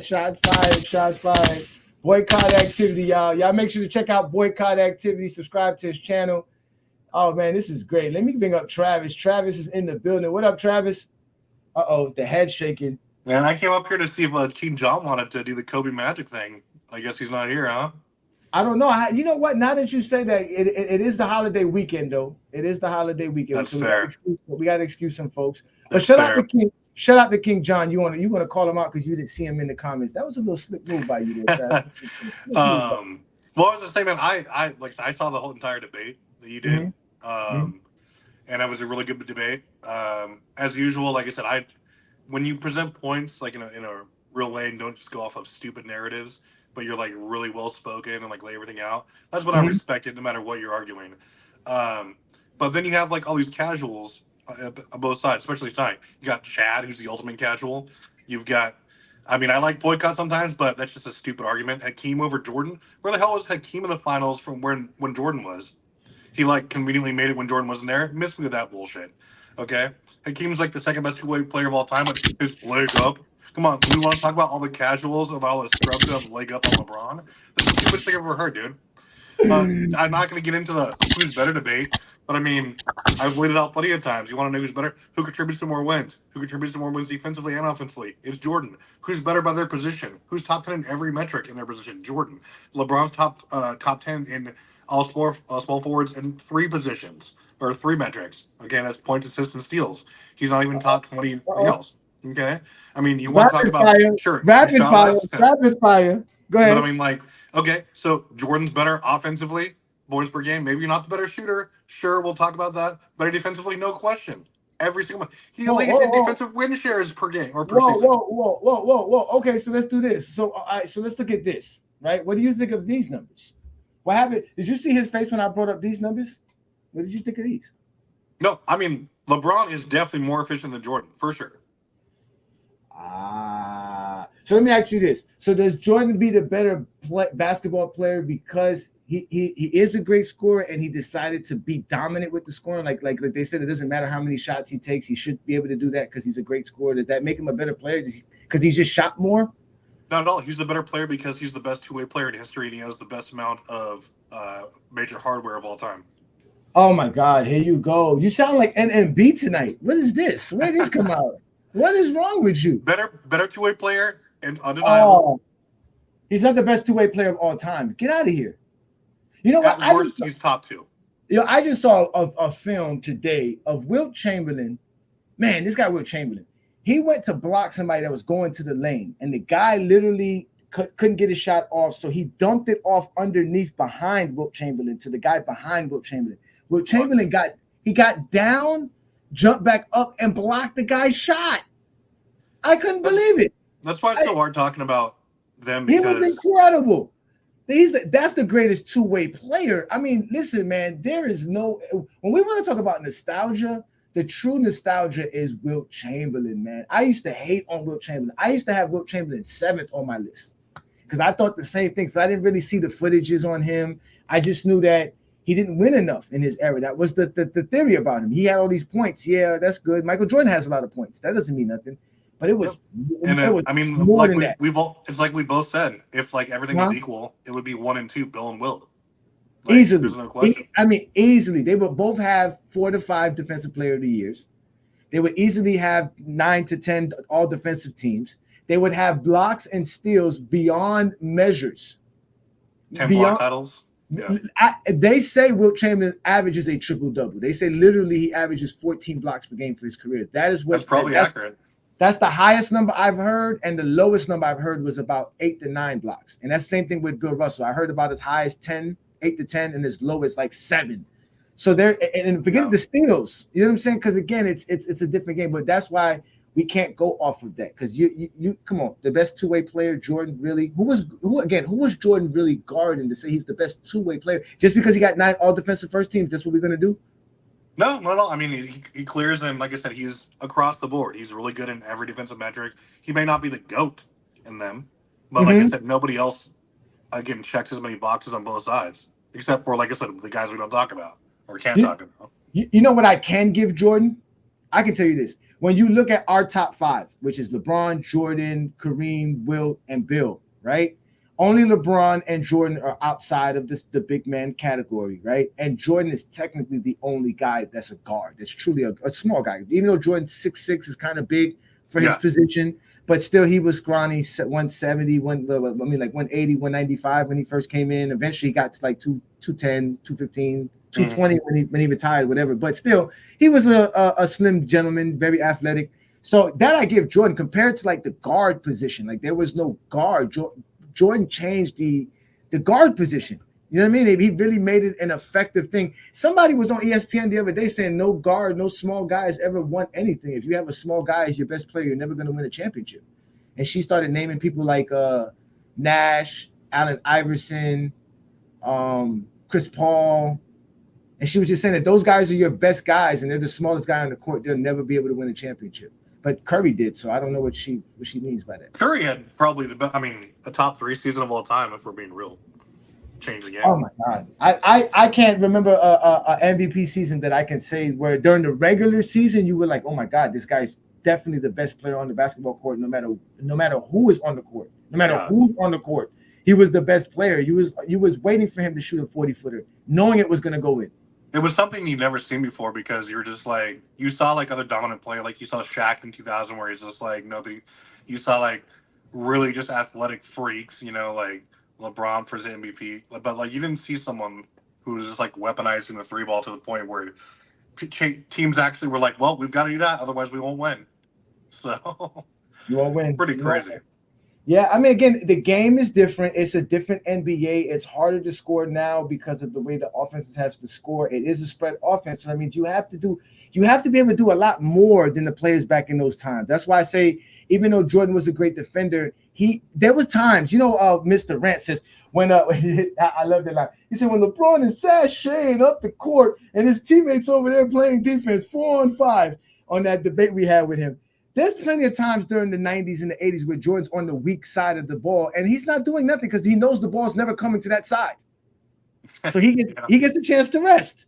Shots fired. Boycott activity, y'all. Y'all make sure to check out Boycott Activity. Subscribe to his channel. Oh, man, this is great. Let me bring up Travis. Travis is in the building. What up, Travis? Uh-oh, the head shaking. Man, I came up here to see if King John wanted to do the Kobe Magic thing. I guess he's not here, huh? I don't know. You know what? Now that you say that, it is the holiday weekend, though. It is the holiday weekend. That's so fair. We got to excuse some folks. But That's shout out to King John. You want to call him out because you didn't see him in the comments. That was a little slick move by you there, Travis. Well, I was just saying, man, I saw the whole entire debate that you did. And that was a really good debate. As usual, like I said, when you present points like in a real way and don't just go off of stupid narratives, but you're like really well spoken and like lay everything out. That's what I respected, no matter what you're arguing. But then you have like all these casuals on both sides, especially tonight. You got Chad, who's the ultimate casual. You've got, I like boycott sometimes, but that's just a stupid argument. Hakeem over Jordan. Where the hell was Hakeem in the finals from when Jordan was? He like conveniently made it when Jordan wasn't there. Missed me with that bullshit. Okay, Hakeem's like the second best two-way player of all time, but his leg up. Come on, we want to talk about all the casuals about all the scrubs who have leg up on LeBron. That's the stupidest thing I've ever heard, dude. I'm not going to get into the who's better debate, but I've laid it out plenty of times. You want to know who's better? Who contributes to more wins? Who contributes to more wins defensively and offensively? It's Jordan. Who's better by their position? Who's top 10 in every metric in their position? Jordan. LeBron's top 10 in all small forwards in 3 positions or 3 metrics. Okay, that's points, assists, and steals. He's not even top 20 anything else. Okay, you want to talk about rapid fire. Go ahead. But okay, so Jordan's better offensively, points per game. Maybe not the better shooter. Sure, we'll talk about that. Better defensively, no question. Every single one. He leads in defensive win shares per game or per season. Whoa. Okay, so let's do this. So so let's look at this. Right? What do you think of these numbers? What happened? Did you see his face when I brought up these numbers? What did you think of these? No, LeBron is definitely more efficient than Jordan, for sure. So let me ask you this. So does Jordan be the better basketball player because he is a great scorer and he decided to be dominant with the scoring? Like they said, it doesn't matter how many shots he takes. He should be able to do that because he's a great scorer. Does that make him a better player because he just shot more? Not at all. He's the better player because he's the best two-way player in history and he has the best amount of major hardware of all time. Oh my God, here you go. You sound like NNB tonight. What is this? Where did this come out? What is wrong with you? Better two-way player and undeniable. Oh, he's not the best two-way player of all time. Get out of here. You know what? He's top two. I just saw a film today of Wilt Chamberlain. Man, this guy Wilt Chamberlain. He went to block somebody that was going to the lane, and the guy literally couldn't get his shot off, so he dumped it off underneath behind Wilt Chamberlain to the guy behind Wilt Chamberlain. Wilt Chamberlain got down, jumped back up, and blocked the guy's shot. I couldn't believe it. That's why it's so hard talking about them. Because he was incredible. That's the greatest two-way player. I mean, listen, man, there is no – when we want to talk about nostalgia, the true nostalgia is Wilt Chamberlain, man. I used to hate on Wilt Chamberlain. I used to have Wilt Chamberlain 7th on my list because I thought the same thing. So I didn't really see the footages on him. I just knew that he didn't win enough in his era. That was the theory about him. He had all these points. Yeah, that's good. Michael Jordan has a lot of points. That doesn't mean nothing. But it was, I mean, more like than that. it's like we both said, if like everything was equal, it would be 1 and 2, Bill and Wilt. Like, easily. There's no question. Easily. They would both have 4 to 5 defensive player of the years. They would easily have 9 to 10 all defensive teams. They would have blocks and steals beyond measures. 10 block titles. Yeah. They say Wilt Chamberlain averages a triple-double. They say literally he averages 14 blocks per game for his career. That's probably accurate. That's the highest number I've heard, and the lowest number I've heard was about 8 to 9 blocks. And that's the same thing with Bill Russell. I heard about as high as 10, 8 to 10, and as low as like 7. So there, and forget the steals. You know what I'm saying? Because again, it's a different game. But that's why we can't go off of that. Because you come on, the best two-way player, Jordan, really. Who was Jordan really guarding to say he's the best two-way player? Just because he got 9 all defensive first teams, that's what we're gonna do? No. I mean, he clears, and like I said, he's across the board. He's really good in every defensive metric. He may not be the GOAT in them, but like I said, nobody else, again, checks as many boxes on both sides, except for, like I said, the guys we don't talk about or can't talk about. You know what I can give Jordan? I can tell you this. When you look at our top 5, which is LeBron, Jordan, Kareem, Wilt, and Bill, right? Only LeBron and Jordan are outside of the big man category, right? And Jordan is technically the only guy that's a guard. That's truly a small guy. Even though Jordan's 6'6" is kind of big for his position, but still he was scrawny, 170, like 180, 195 when he first came in. Eventually he got to like 210, 215, 220 when he retired, whatever. But still, he was a slim gentleman, very athletic. So that I give Jordan compared to like the guard position. Like there was no guard. Jordan changed the guard position. You know what I mean? He really made it an effective thing. Somebody was on ESPN the other day saying no guard, no small guys ever won anything. If you have a small guy as your best player, you're never going to win a championship. And she started naming people like Nash, Allen Iverson, Chris Paul. And she was just saying that those guys are your best guys and they're the smallest guy on the court. They'll never be able to win a championship. But Curry did, so I don't know what she means by that. Curry had probably the top 3 season of all time, if we're being real. Change the game. Oh my God, I can't remember a MVP season that I can say where during the regular season you were like, oh my God, this guy's definitely the best player on the basketball court. No matter who is on the court, no matter who's on the court, he was the best player. You was waiting for him to shoot a 40-footer, knowing it was going to go in. It was something you'd never seen before because you're just like, you saw like other dominant player, like you saw Shaq in 2000 where he's just like nobody. You saw like really just athletic freaks, like LeBron for his MVP. But like you didn't see someone who was just like weaponizing the 3 ball to the point where teams actually were like, well, we've got to do that, otherwise we won't win. So you won't win. Pretty crazy. Yeah, I mean, again, the game is different. It's a different NBA. It's harder to score now because of the way the offenses have to score. It is a spread offense. So that means you have to be able to do a lot more than the players back in those times. That's why I say, even though Jordan was a great defender, there was times, Mr. Rant says, when I love that line. He said, when LeBron is sashaying up the court and his teammates over there playing defense 4-on-5 on that debate we had with him, there's plenty of times during the 90s and the 80s where Jordan's on the weak side of the ball, and he's not doing nothing because he knows the ball's never coming to that side. So he gets the chance to rest.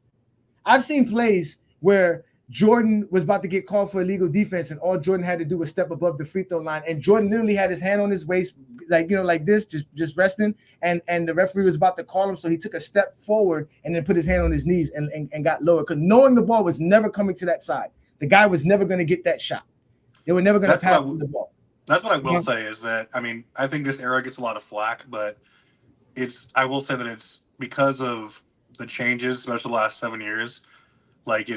I've seen plays where Jordan was about to get called for illegal defense, and all Jordan had to do was step above the free throw line, and Jordan literally had his hand on his waist, like this, just resting, and the referee was about to call him, so he took a step forward and then put his hand on his knees and got lower, because knowing the ball was never coming to that side, the guy was never going to get that shot. They were never going to pass the ball. That's what I will say is that, I mean, I think this era gets a lot of flack, but I will say that it's because of the changes, especially the last 7 years. Like,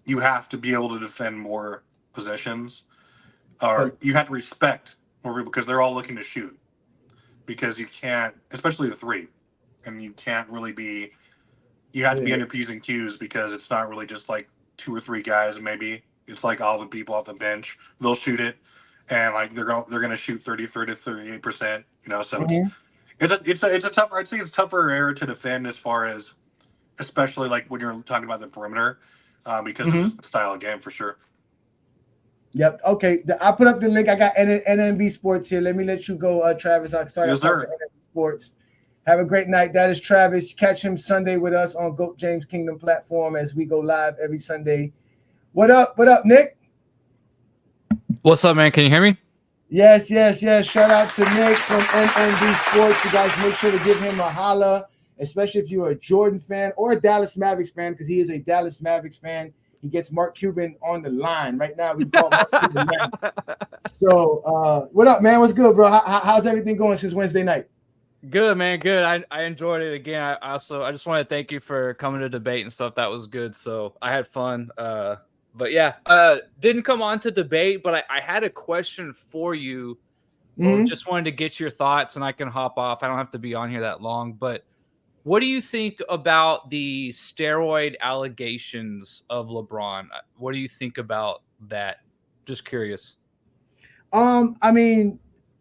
you have to be able to defend more possessions, or you have to respect more people because they're all looking to shoot. Because you can't, especially the three, and you can't really be. You have to be on your P's and Q's because it's not really just like 2 or 3 guys. Maybe it's like all the people off the bench. They'll shoot it, and like they're going to shoot 30 to 38%. So it's a tougher. I'd say it's tougher era to defend as far as, especially like when you're talking about the perimeter. Because of the style of game, for sure. Yep. Okay. I put up the link. I got NNB Sports here. Let me let you go, Travis. I'm sorry. Yes, sir. NNB Sports. Have a great night. That is Travis. Catch him Sunday with us on GOAT James Kingdom platform as we go live every Sunday. What up? What up, Nick? What's up, man? Can you hear me? Yes. Shout out to Nick from NNB Sports. You guys make sure to give him a holla, especially if you're a Jordan fan or a Dallas Mavericks fan, because he is a Dallas Mavericks fan. He gets Mark Cuban on the line right now. We call Mark Cuban line. So, what up, man? What's good, bro? How's everything going since Wednesday night? Good, man. Good. I enjoyed it again. I just want to thank you for coming to debate and stuff. That was good. So I had fun. But yeah, didn't come on to debate, but I had a question for you. Just wanted to get your thoughts, and I can hop off. I don't have to be on here that long, but what do you think about the steroid allegations of LeBron? What do you think about that? Just curious. I mean,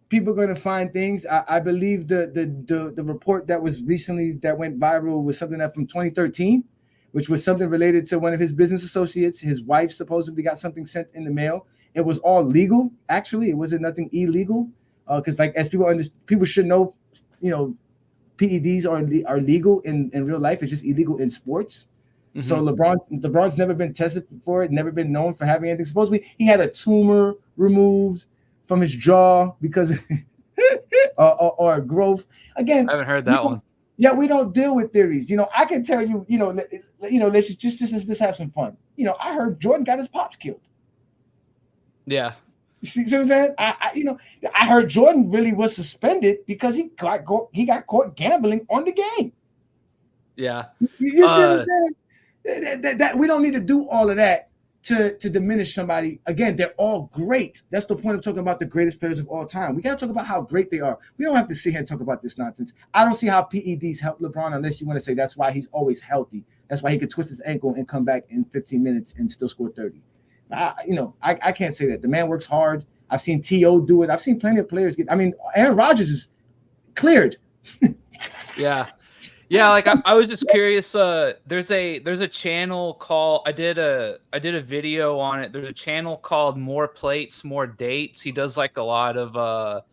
people are going to find things. I believe the report that was recently that went viral was something that from 2013, which was something related to one of his business associates. His wife supposedly got something sent in the mail. It was all legal. Actually, it wasn't nothing illegal. Because like as people should know, PEDs are legal in real life. It's just illegal in sports. So LeBron's never been tested for it, never been known for having anything. Supposedly he had a tumor removed from his jaw because or a growth. Again, I haven't heard that one. Yeah, we don't deal with theories. I can tell you, let's just have some fun. I heard Jordan got his pops killed. Yeah. See what I'm saying? I heard Jordan really was suspended because he got caught gambling on the game. Yeah. You see what I'm saying? That we don't need to do all of that to diminish somebody. Again, they're all great. That's the point of talking about the greatest players of all time. We got to talk about how great they are. We don't have to sit here and talk about this nonsense. I don't see how PEDs help LeBron unless you want to say that's why he's always healthy. That's why he could twist his ankle and come back in 15 minutes and still score 30. I can't say that. The man works hard. I've seen T.O. do it. I've seen plenty of players get. I mean, Aaron Rodgers is cleared. Yeah. Like I was just curious. There's a channel called. I did a video on it. There's a channel called More Plates, More Dates. He does like a lot of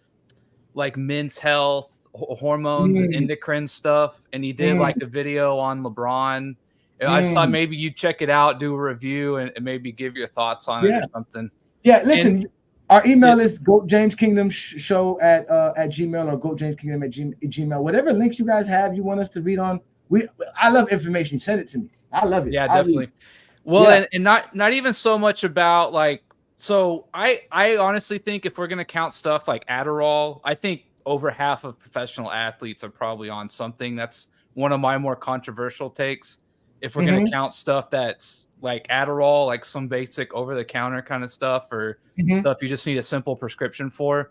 like men's health, hormones, and endocrine stuff. And he did like a video on LeBron. I just thought maybe you check it out, do a review, and maybe give your thoughts on it or something. Yeah, listen, our email is GoatJamesKingdom at Gmail or GoatJamesKingdom at Gmail. Whatever links you guys have you want us to read on, I love information. Send it to me. I love it. Yeah, definitely. Well, and not even so much about like. So I honestly think if we're gonna count stuff like Adderall, I think over half of professional athletes are probably on something. That's one of my more controversial takes. If we're going to count stuff that's like Adderall, like some basic over-the-counter kind of stuff or stuff you just need a simple prescription for,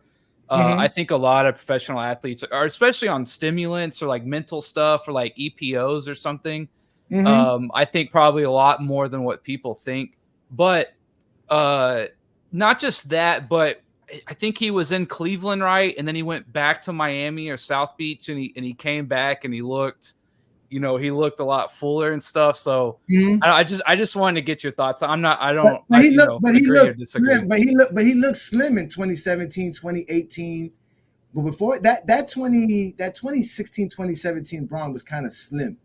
I think a lot of professional athletes are, especially on stimulants or like mental stuff or like EPOs or something. I think probably a lot more than what people think. But not just that, but I think he was in Cleveland, right? And then he went back to Miami or South Beach, and he came back and he looked you know, he looked a lot fuller and stuff. So Mhm. I just wanted to get your thoughts. I don't But he you looked, know, but he agree or looked disagree. slim. But he looked slim in 2017, 2018. But before that 2016, 2017 Braun was kind of slim.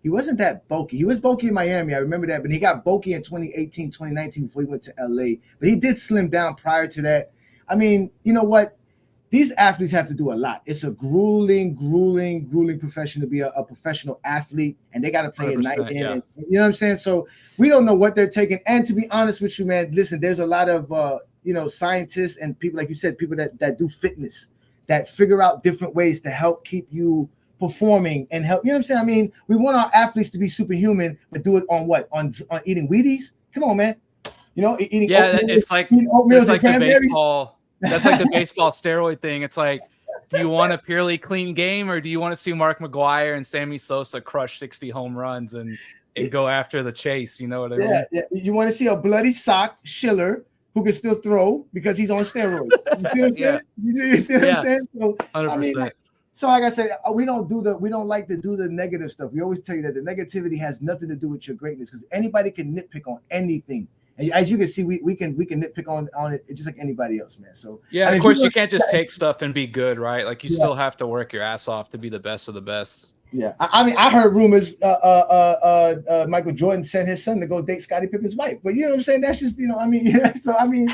He wasn't that bulky. He was bulky in Miami. I remember that. But he got bulky in 2018, 2019 before he went to LA. But he did slim down prior to that. I mean, you know what? These athletes have to do a lot. It's a grueling profession to be a professional athlete, and they got to play at night in. Yeah. And, you know what I'm saying? So we don't know what they're taking. And to be honest with you, man, listen, there's a lot of scientists and people, like you said, people that do fitness, that figure out different ways to help keep you performing and help. You know what I'm saying? I mean, we want our athletes to be superhuman, but do it on what? On eating Wheaties? Come on, man. You know, eating oatmeal, it's like the baseball. That's like the baseball steroid thing. It's like, do you want a purely clean game, or do you want to see Mark McGwire and Sammy Sosa crush 60 home runs and go after the chase? You know what I mean? Yeah. You want to see a bloody sock Schiller who can still throw because he's on steroids. You see what I'm saying? You see what I'm saying? So 100%. I mean, so like I said, we don't like to do the negative stuff. We always tell you that the negativity has nothing to do with your greatness, because anybody can nitpick on anything. And as you can see, we can nitpick on it just like anybody else, man. So yeah, I mean, of course you can't just take stuff and be good, right? Like you still have to work your ass off to be the best of the best. Yeah, I mean, I heard rumors Michael Jordan sent his son to go date Scottie Pippen's wife, but you know what I'm saying? That's just, I mean, so I mean,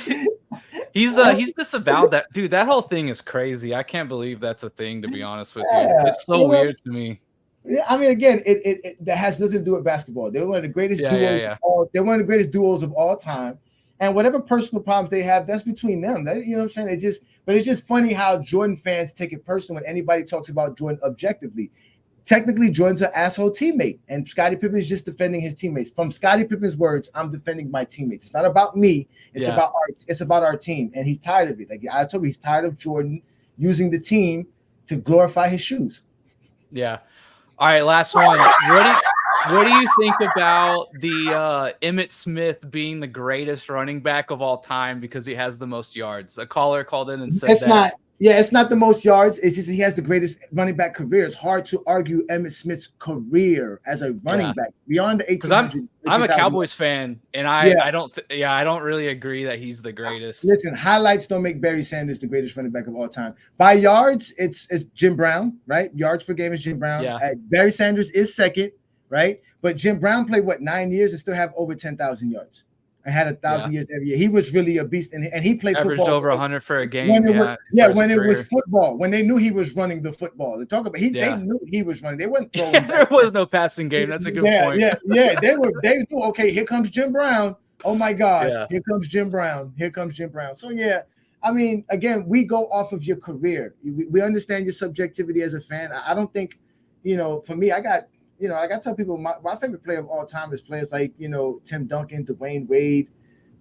he's disavowed that, dude. That whole thing is crazy. I can't believe that's a thing, to be honest with you. It's so weird to me. Yeah, I mean, again, it that has nothing to do with basketball. They're one of the greatest duos. They're one of the greatest duos of all time. And whatever personal problems they have, that's between them. You know what I'm saying? But it's just funny how Jordan fans take it personal when anybody talks about Jordan objectively. Technically, Jordan's an asshole teammate, and Scottie Pippen is just defending his teammates. From Scottie Pippen's words, I'm defending my teammates. It's not about me. It's about our team, and he's tired of it. Like I told you, he's tired of Jordan using the team to glorify his shoes. Yeah. All right, last one. What do you think about the Emmitt Smith being the greatest running back of all time because he has the most yards? A caller called in and said it's not the most yards. It's just he has the greatest running back career. It's hard to argue Emmitt Smith's career as a running back beyond the 1800s. I'm a Cowboys fan, and I don't really agree that he's the greatest. Listen, highlights don't make Barry Sanders the greatest running back of all time. By yards, it's Jim Brown, right? Yards per game is Jim Brown. Yeah. Barry Sanders is second, right? But Jim Brown played 9 years and still have over 10,000 yards. I had 1,000 years every year. He was really a beast, and he played averaged football. Over 100 for a game. When it was football, when they knew he was running the football. They knew he was running. They weren't throwing. There was no passing game. That's a good point. Yeah. They knew. Okay, here comes Jim Brown. Oh my God, Here comes Jim Brown. So yeah, I mean, again, we go off of your career. We understand your subjectivity as a fan. I don't think, for me, I got tell people my favorite player of all time is players like, Tim Duncan, Dwayne Wade,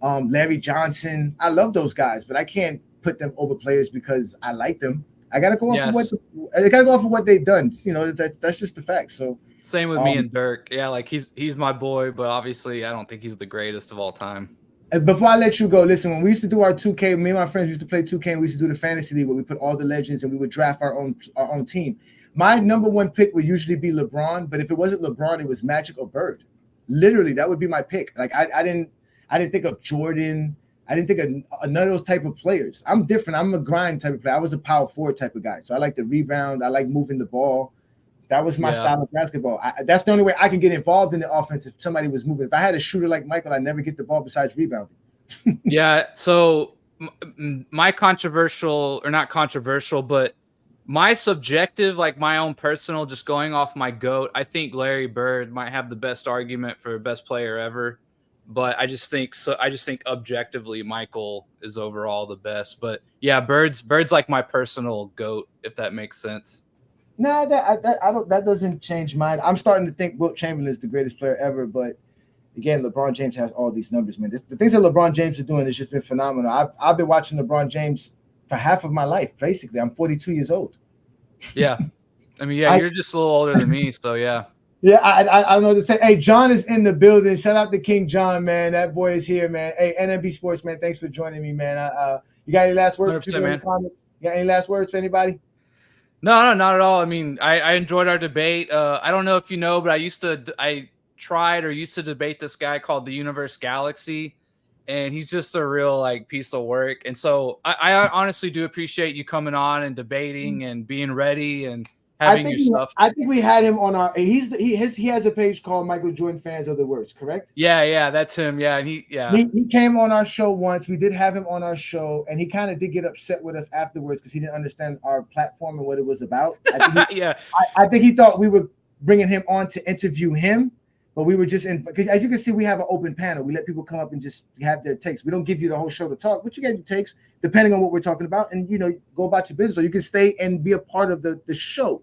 Larry Johnson. I love those guys, but I can't put them over players because I like them. I gotta go off of what they've done. That's just the fact. So same with me and Dirk. Yeah, like he's my boy, but obviously I don't think he's the greatest of all time. And before I let you go, listen, when we used to do our 2K, me and my friends used to play 2K, and we used to do the fantasy league where we put all the legends and we would draft our own team. My number one pick would usually be LeBron, but if it wasn't LeBron, it was Magic or Bird. Literally, that would be my pick. Like I didn't think of Jordan. I didn't think of none of those type of players. I'm different. I'm a grind type of player. I was a power forward type of guy. So I like the rebound. I like moving the ball. That was my style of basketball. That's the only way I can get involved in the offense if somebody was moving. If I had a shooter like Michael, I'd never get the ball besides rebounding. Yeah. So my controversial, or not controversial, but my subjective, like my own personal, just going off my GOAT, I think Larry Bird might have the best argument for best player ever. But I just think objectively Michael is overall the best. But yeah, Bird's like my personal GOAT, if that makes sense. No, that doesn't change mine. I'm starting to think Wilt Chamberlain is the greatest player ever, but again, LeBron James has all these numbers, man. The things that LeBron James is doing has just been phenomenal. I've been watching LeBron James for half of my life, basically. I'm 42 years old. Yeah. I mean, you're just a little older than me, so yeah. Yeah, I don't know what to say. Hey, John is in the building. Shout out to King John, man. That boy is here, man. Hey, NNB Sports, man, thanks for joining me, man. You got any last words? You got any last words for anybody? No, not at all. I mean, I enjoyed our debate. I don't know if you know, but I tried or used to debate this guy called the Universe Galaxy, and he's just a real like piece of work. And so I honestly do appreciate you coming on and debating and being ready and having your stuff. I think we had him on our. He has a page called Michael Jordan Fans of the Worst, correct? Yeah, that's him. Yeah, and he came on our show once. We did have him on our show, and he kind of did get upset with us afterwards because he didn't understand our platform and what it was about. I think he thought we were bringing him on to interview him, but we were just in because as you can see, we have an open panel. We let people come up and just have their takes. We don't give you the whole show to talk, but you get your takes depending on what we're talking about, and go about your business, or you can stay and be a part of the show.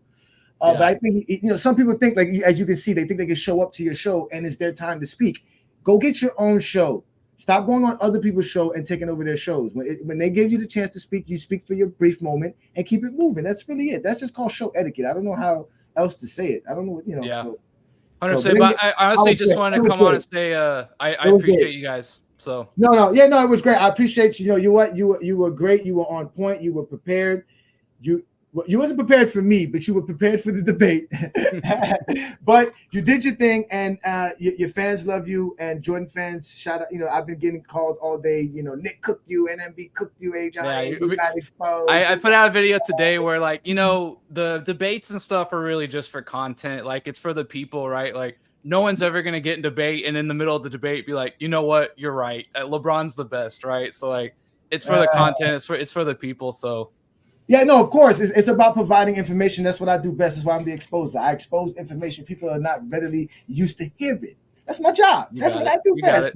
But I think some people think, like, as you can see, they think they can show up to your show and it's their time to speak. Go get your own show. Stop going on other people's show and taking over their shows. When they give you the chance to speak, you speak for your brief moment and keep it moving. That's really it. That's just called show etiquette. I don't know how else to say it. I don't know what Yeah. So, 100%. But I honestly just wanted to come on and say I appreciate you guys. So it was great. I appreciate you. You were great. You were on point. You were prepared. You wasn't prepared for me, but you were prepared for the debate. But you did your thing, and your fans love you. And Jordan fans, shout out. I've been getting called all day. Nick cooked you, NNB cooked you, Ajani. You got exposed. I put out a video today where, like, the debates and stuff are really just for content. Like, it's for the people, right? Like, no one's ever gonna get in debate and in the middle of the debate be like, you know what, you're right. LeBron's the best, right? So like, it's for the content. It's for the people. So. Yeah, no, of course. It's about providing information. That's what I do best. That's why I'm the exposer. I expose information people are not readily used to hearing. That's my job. That's what I do best.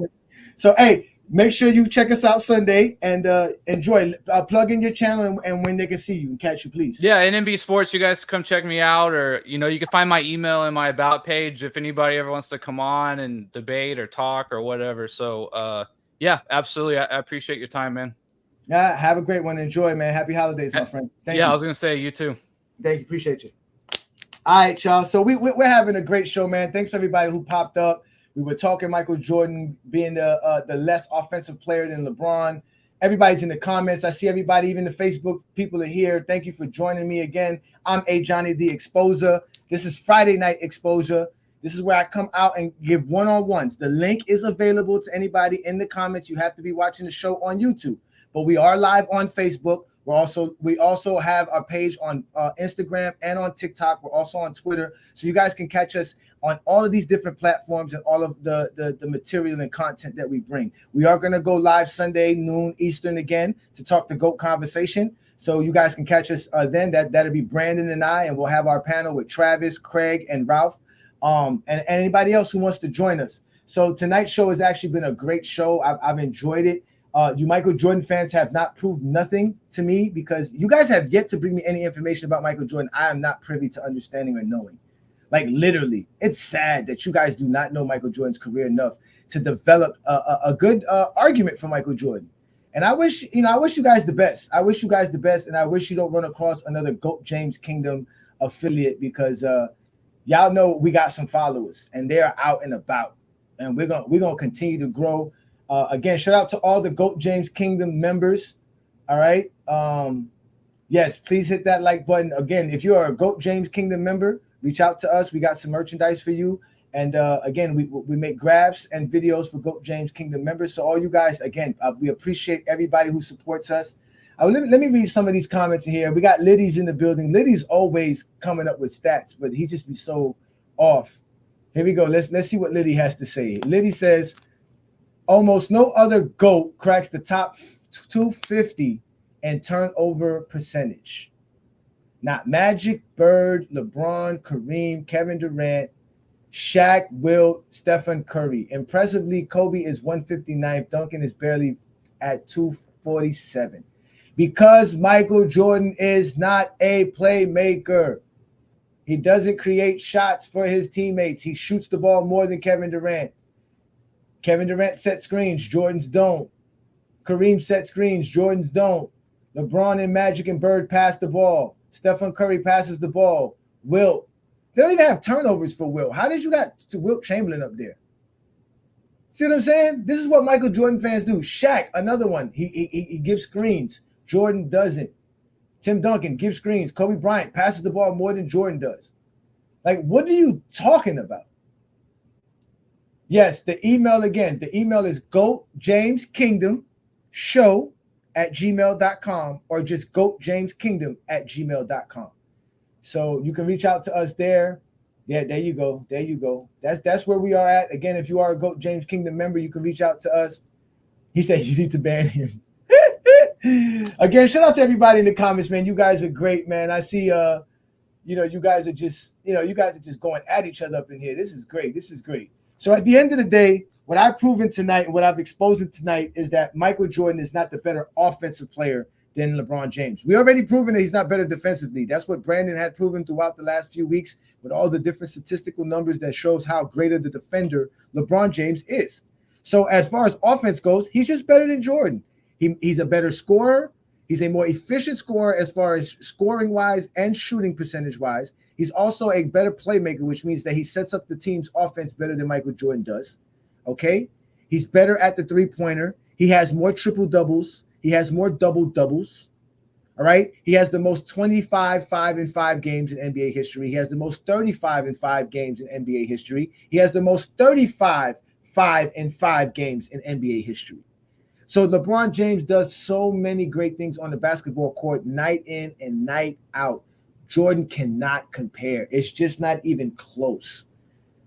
So, hey, make sure you check us out Sunday and enjoy. Plug in your channel and when they can see you and catch you, please. Yeah, NNB Sports, you guys come check me out. Or, you can find my email in my About page if anybody ever wants to come on and debate or talk or whatever. So, yeah, absolutely. I appreciate your time, man. Yeah, have a great one. Enjoy, man. Happy holidays, my friend. Thank you. I was gonna say you too. Thank you. Appreciate you. All right, y'all. So we're having a great show, man. Thanks to everybody who popped up. We were talking Michael Jordan being the less offensive player than LeBron. Everybody's in the comments. I see everybody, even the Facebook people are here. Thank you for joining me again. I'm Ajani the Exposer. This is Friday Night Exposure. This is where I come out and give one-on-ones. The link is available to anybody in the comments. You have to be watching the show on YouTube. But we are live on Facebook. We also have our page on Instagram and on TikTok. We're also on Twitter. So you guys can catch us on all of these different platforms and all of the material and content that we bring. We are going to go live Sunday, noon Eastern again to talk the GOAT conversation. So you guys can catch us then. That'll be Brandon and I, and we'll have our panel with Travis, Craig, and Ralph, and anybody else who wants to join us. So tonight's show has actually been a great show. I've enjoyed it. You Michael Jordan fans have not proved nothing to me because you guys have yet to bring me any information about Michael Jordan I am not privy to understanding or knowing. Like, literally, it's sad that you guys do not know Michael Jordan's career enough to develop a good argument for Michael Jordan. And I wish you guys the best. I wish you guys the best, and I wish you don't run across another GOAT James Kingdom affiliate because y'all know we got some followers and they are out and about, and we're gonna continue to grow. Again, shout out to all the GOAT James Kingdom members. All right. Yes, please hit that like button. Again, if you are a GOAT James Kingdom member, reach out to us. We got some merchandise for you. And again, we make graphs and videos for GOAT James Kingdom members. So all you guys, again, we appreciate everybody who supports us. Let me read some of these comments in here. We got Liddy's in the building. Liddy's always coming up with stats, but he just be so off. Here we go. Let's see what Liddy has to say. Liddy says, almost no other GOAT cracks the top 250 in turnover percentage. Not Magic, Bird, LeBron, Kareem, Kevin Durant, Shaq, Wilt, Stephen Curry. Impressively, Kobe is 159th. Duncan is barely at 247. Because Michael Jordan is not a playmaker. He doesn't create shots for his teammates. He shoots the ball more than Kevin Durant. Kevin Durant set screens, Jordan's don't. Kareem set screens, Jordan's don't. LeBron and Magic and Bird pass the ball. Stephen Curry passes the ball. Wilt. They don't even have turnovers for Wilt. How did you got to Wilt Chamberlain up there? See what I'm saying? This is what Michael Jordan fans do. Shaq, another one. He gives screens. Jordan doesn't. Tim Duncan gives screens. Kobe Bryant passes the ball more than Jordan does. Like, what are you talking about? Yes, the email again. The email is goatjameskingdomshow@gmail.com or just goatjameskingdom@gmail.com. So you can reach out to us there. Yeah, there you go. There you go. That's where we are at. Again, if you are a GOAT James Kingdom member, you can reach out to us. He said you need to ban him. Again, shout out to everybody in the comments, man. You guys are great, man. I see you guys are just going at each other up in here. This is great. This is great. So at the end of the day, what I've proven tonight and what I've exposed tonight is that Michael Jordan is not the better offensive player than LeBron James. We already proven that he's not better defensively. That's what Brandon had proven throughout the last few weeks with all the different statistical numbers that shows how great of the defender LeBron James is. So as far as offense goes, he's just better than Jordan. He's a better scorer. He's a more efficient scorer as far as scoring-wise and shooting percentage-wise. He's also a better playmaker, which means that he sets up the team's offense better than Michael Jordan does. Okay? He's better at the three-pointer. He has more triple-doubles. He has more double-doubles. All right? He has the most 25 5-5 games in NBA history. He has the most 35 5 games in NBA history. He has the most 35 5-5 games in NBA history. So LeBron James does so many great things on the basketball court night in and night out. Jordan cannot compare. It's just not even close.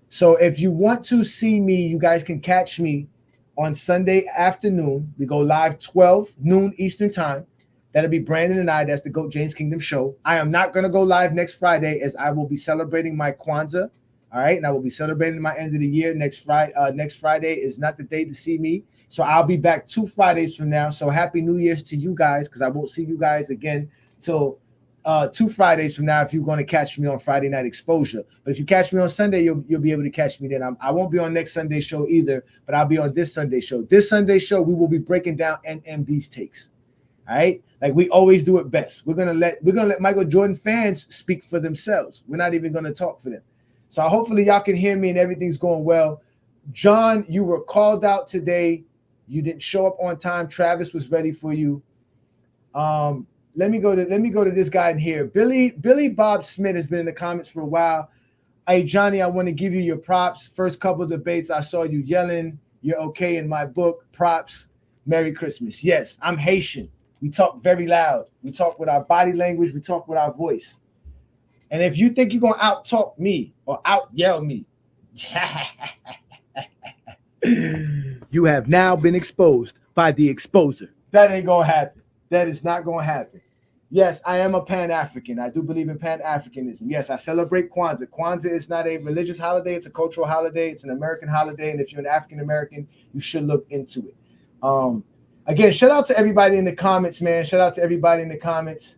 So if you want to see me, you guys can catch me on Sunday afternoon. We go live 12 noon Eastern time. That'll be Brandon and I. That's the GOAT James Kingdom show. I am not going to go live next Friday as I will be celebrating my Kwanzaa. All right. And I will be celebrating my end of the year next Friday. Next Friday is not the day to see me. So I'll be back 2 Fridays from now. So happy New Year's to you guys, because I won't see you guys again till 2 Fridays from now if you're going to catch me on Friday Night Exposure. But if you catch me on Sunday, you'll be able to catch me then. I won't be on next Sunday show either, but I'll be on this Sunday show. This Sunday show, we will be breaking down NNB's takes. All right? Like we always do it best. We're gonna let Michael Jordan fans speak for themselves. We're not even gonna talk for them. So hopefully y'all can hear me and everything's going well. John, you were called out today. You didn't show up on time. Travis was ready for you. Let me go to this guy in here. Billy Bob Smith has been in the comments for a while. Hey, Johnny, I want to give you your props. First couple of debates, I saw you yelling. You're okay in my book. Props. Merry Christmas. Yes, I'm Haitian. We talk very loud. We talk with our body language. We talk with our voice. And if you think you're going to out-talk me or out-yell me, you have now been exposed by the exposer. That ain't going to happen. That is not going to happen. Yes, I am a Pan-African. I do believe in Pan-Africanism. Yes, I celebrate Kwanzaa. Kwanzaa is not a religious holiday. It's a cultural holiday. It's an American holiday. And if you're an African-American, you should look into it. Again, shout out to everybody in the comments, man. Shout out to everybody in the comments.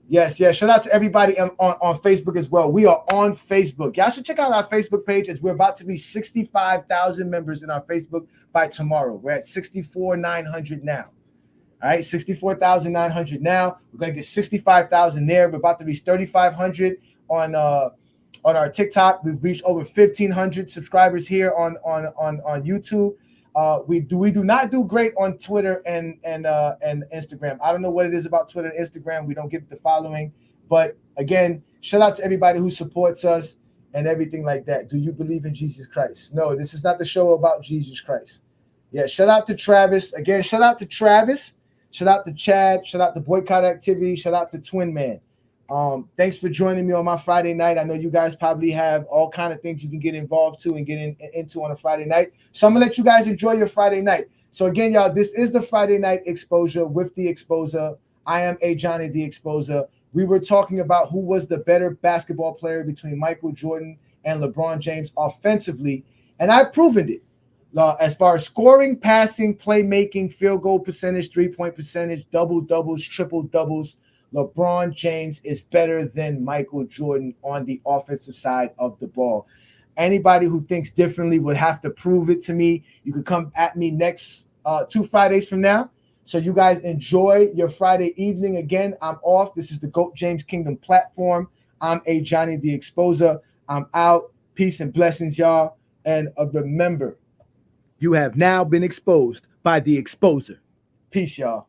Yes. Shout out to everybody on Facebook as well. We are on Facebook. Y'all should check out our Facebook page as we're about to reach 65,000 members in our Facebook by tomorrow. We're at 64,900 now. All right, 64,900 now. We're going to get 65,000 there. We're about to reach 3,500 on our TikTok. We've reached over 1,500 subscribers here on YouTube. We do not do great on Twitter and Instagram. I don't know what it is about Twitter and Instagram. We don't get the following. But again, shout out to everybody who supports us and everything like that. Do you believe in Jesus Christ? No, this is not the show about Jesus Christ. Yeah, shout out to Travis. Again, shout out to Travis. Shout out to Chad. Shout out to Boycott Activity. Shout out to Twin Man. Thanks for joining me on my Friday night. I know you guys probably have all kind of things you can get involved to and get into on a Friday night. So I'm going to let you guys enjoy your Friday night. So again, y'all, this is the Friday Night Exposure with the Exposer. I am Ajani, the Exposer. We were talking about who was the better basketball player between Michael Jordan and LeBron James offensively, and I've proven it. As far as scoring, passing, playmaking, field goal percentage, three-point percentage, double-doubles, triple-doubles, LeBron James is better than Michael Jordan on the offensive side of the ball. Anybody who thinks differently would have to prove it to me. You can come at me next 2 Fridays from now. So you guys enjoy your Friday evening. Again, I'm off. This is the GOAT James Kingdom platform. I'm Ajani, the Exposer. I'm out. Peace and blessings, y'all. And remember, you have now been exposed by the Exposer. Peace, y'all.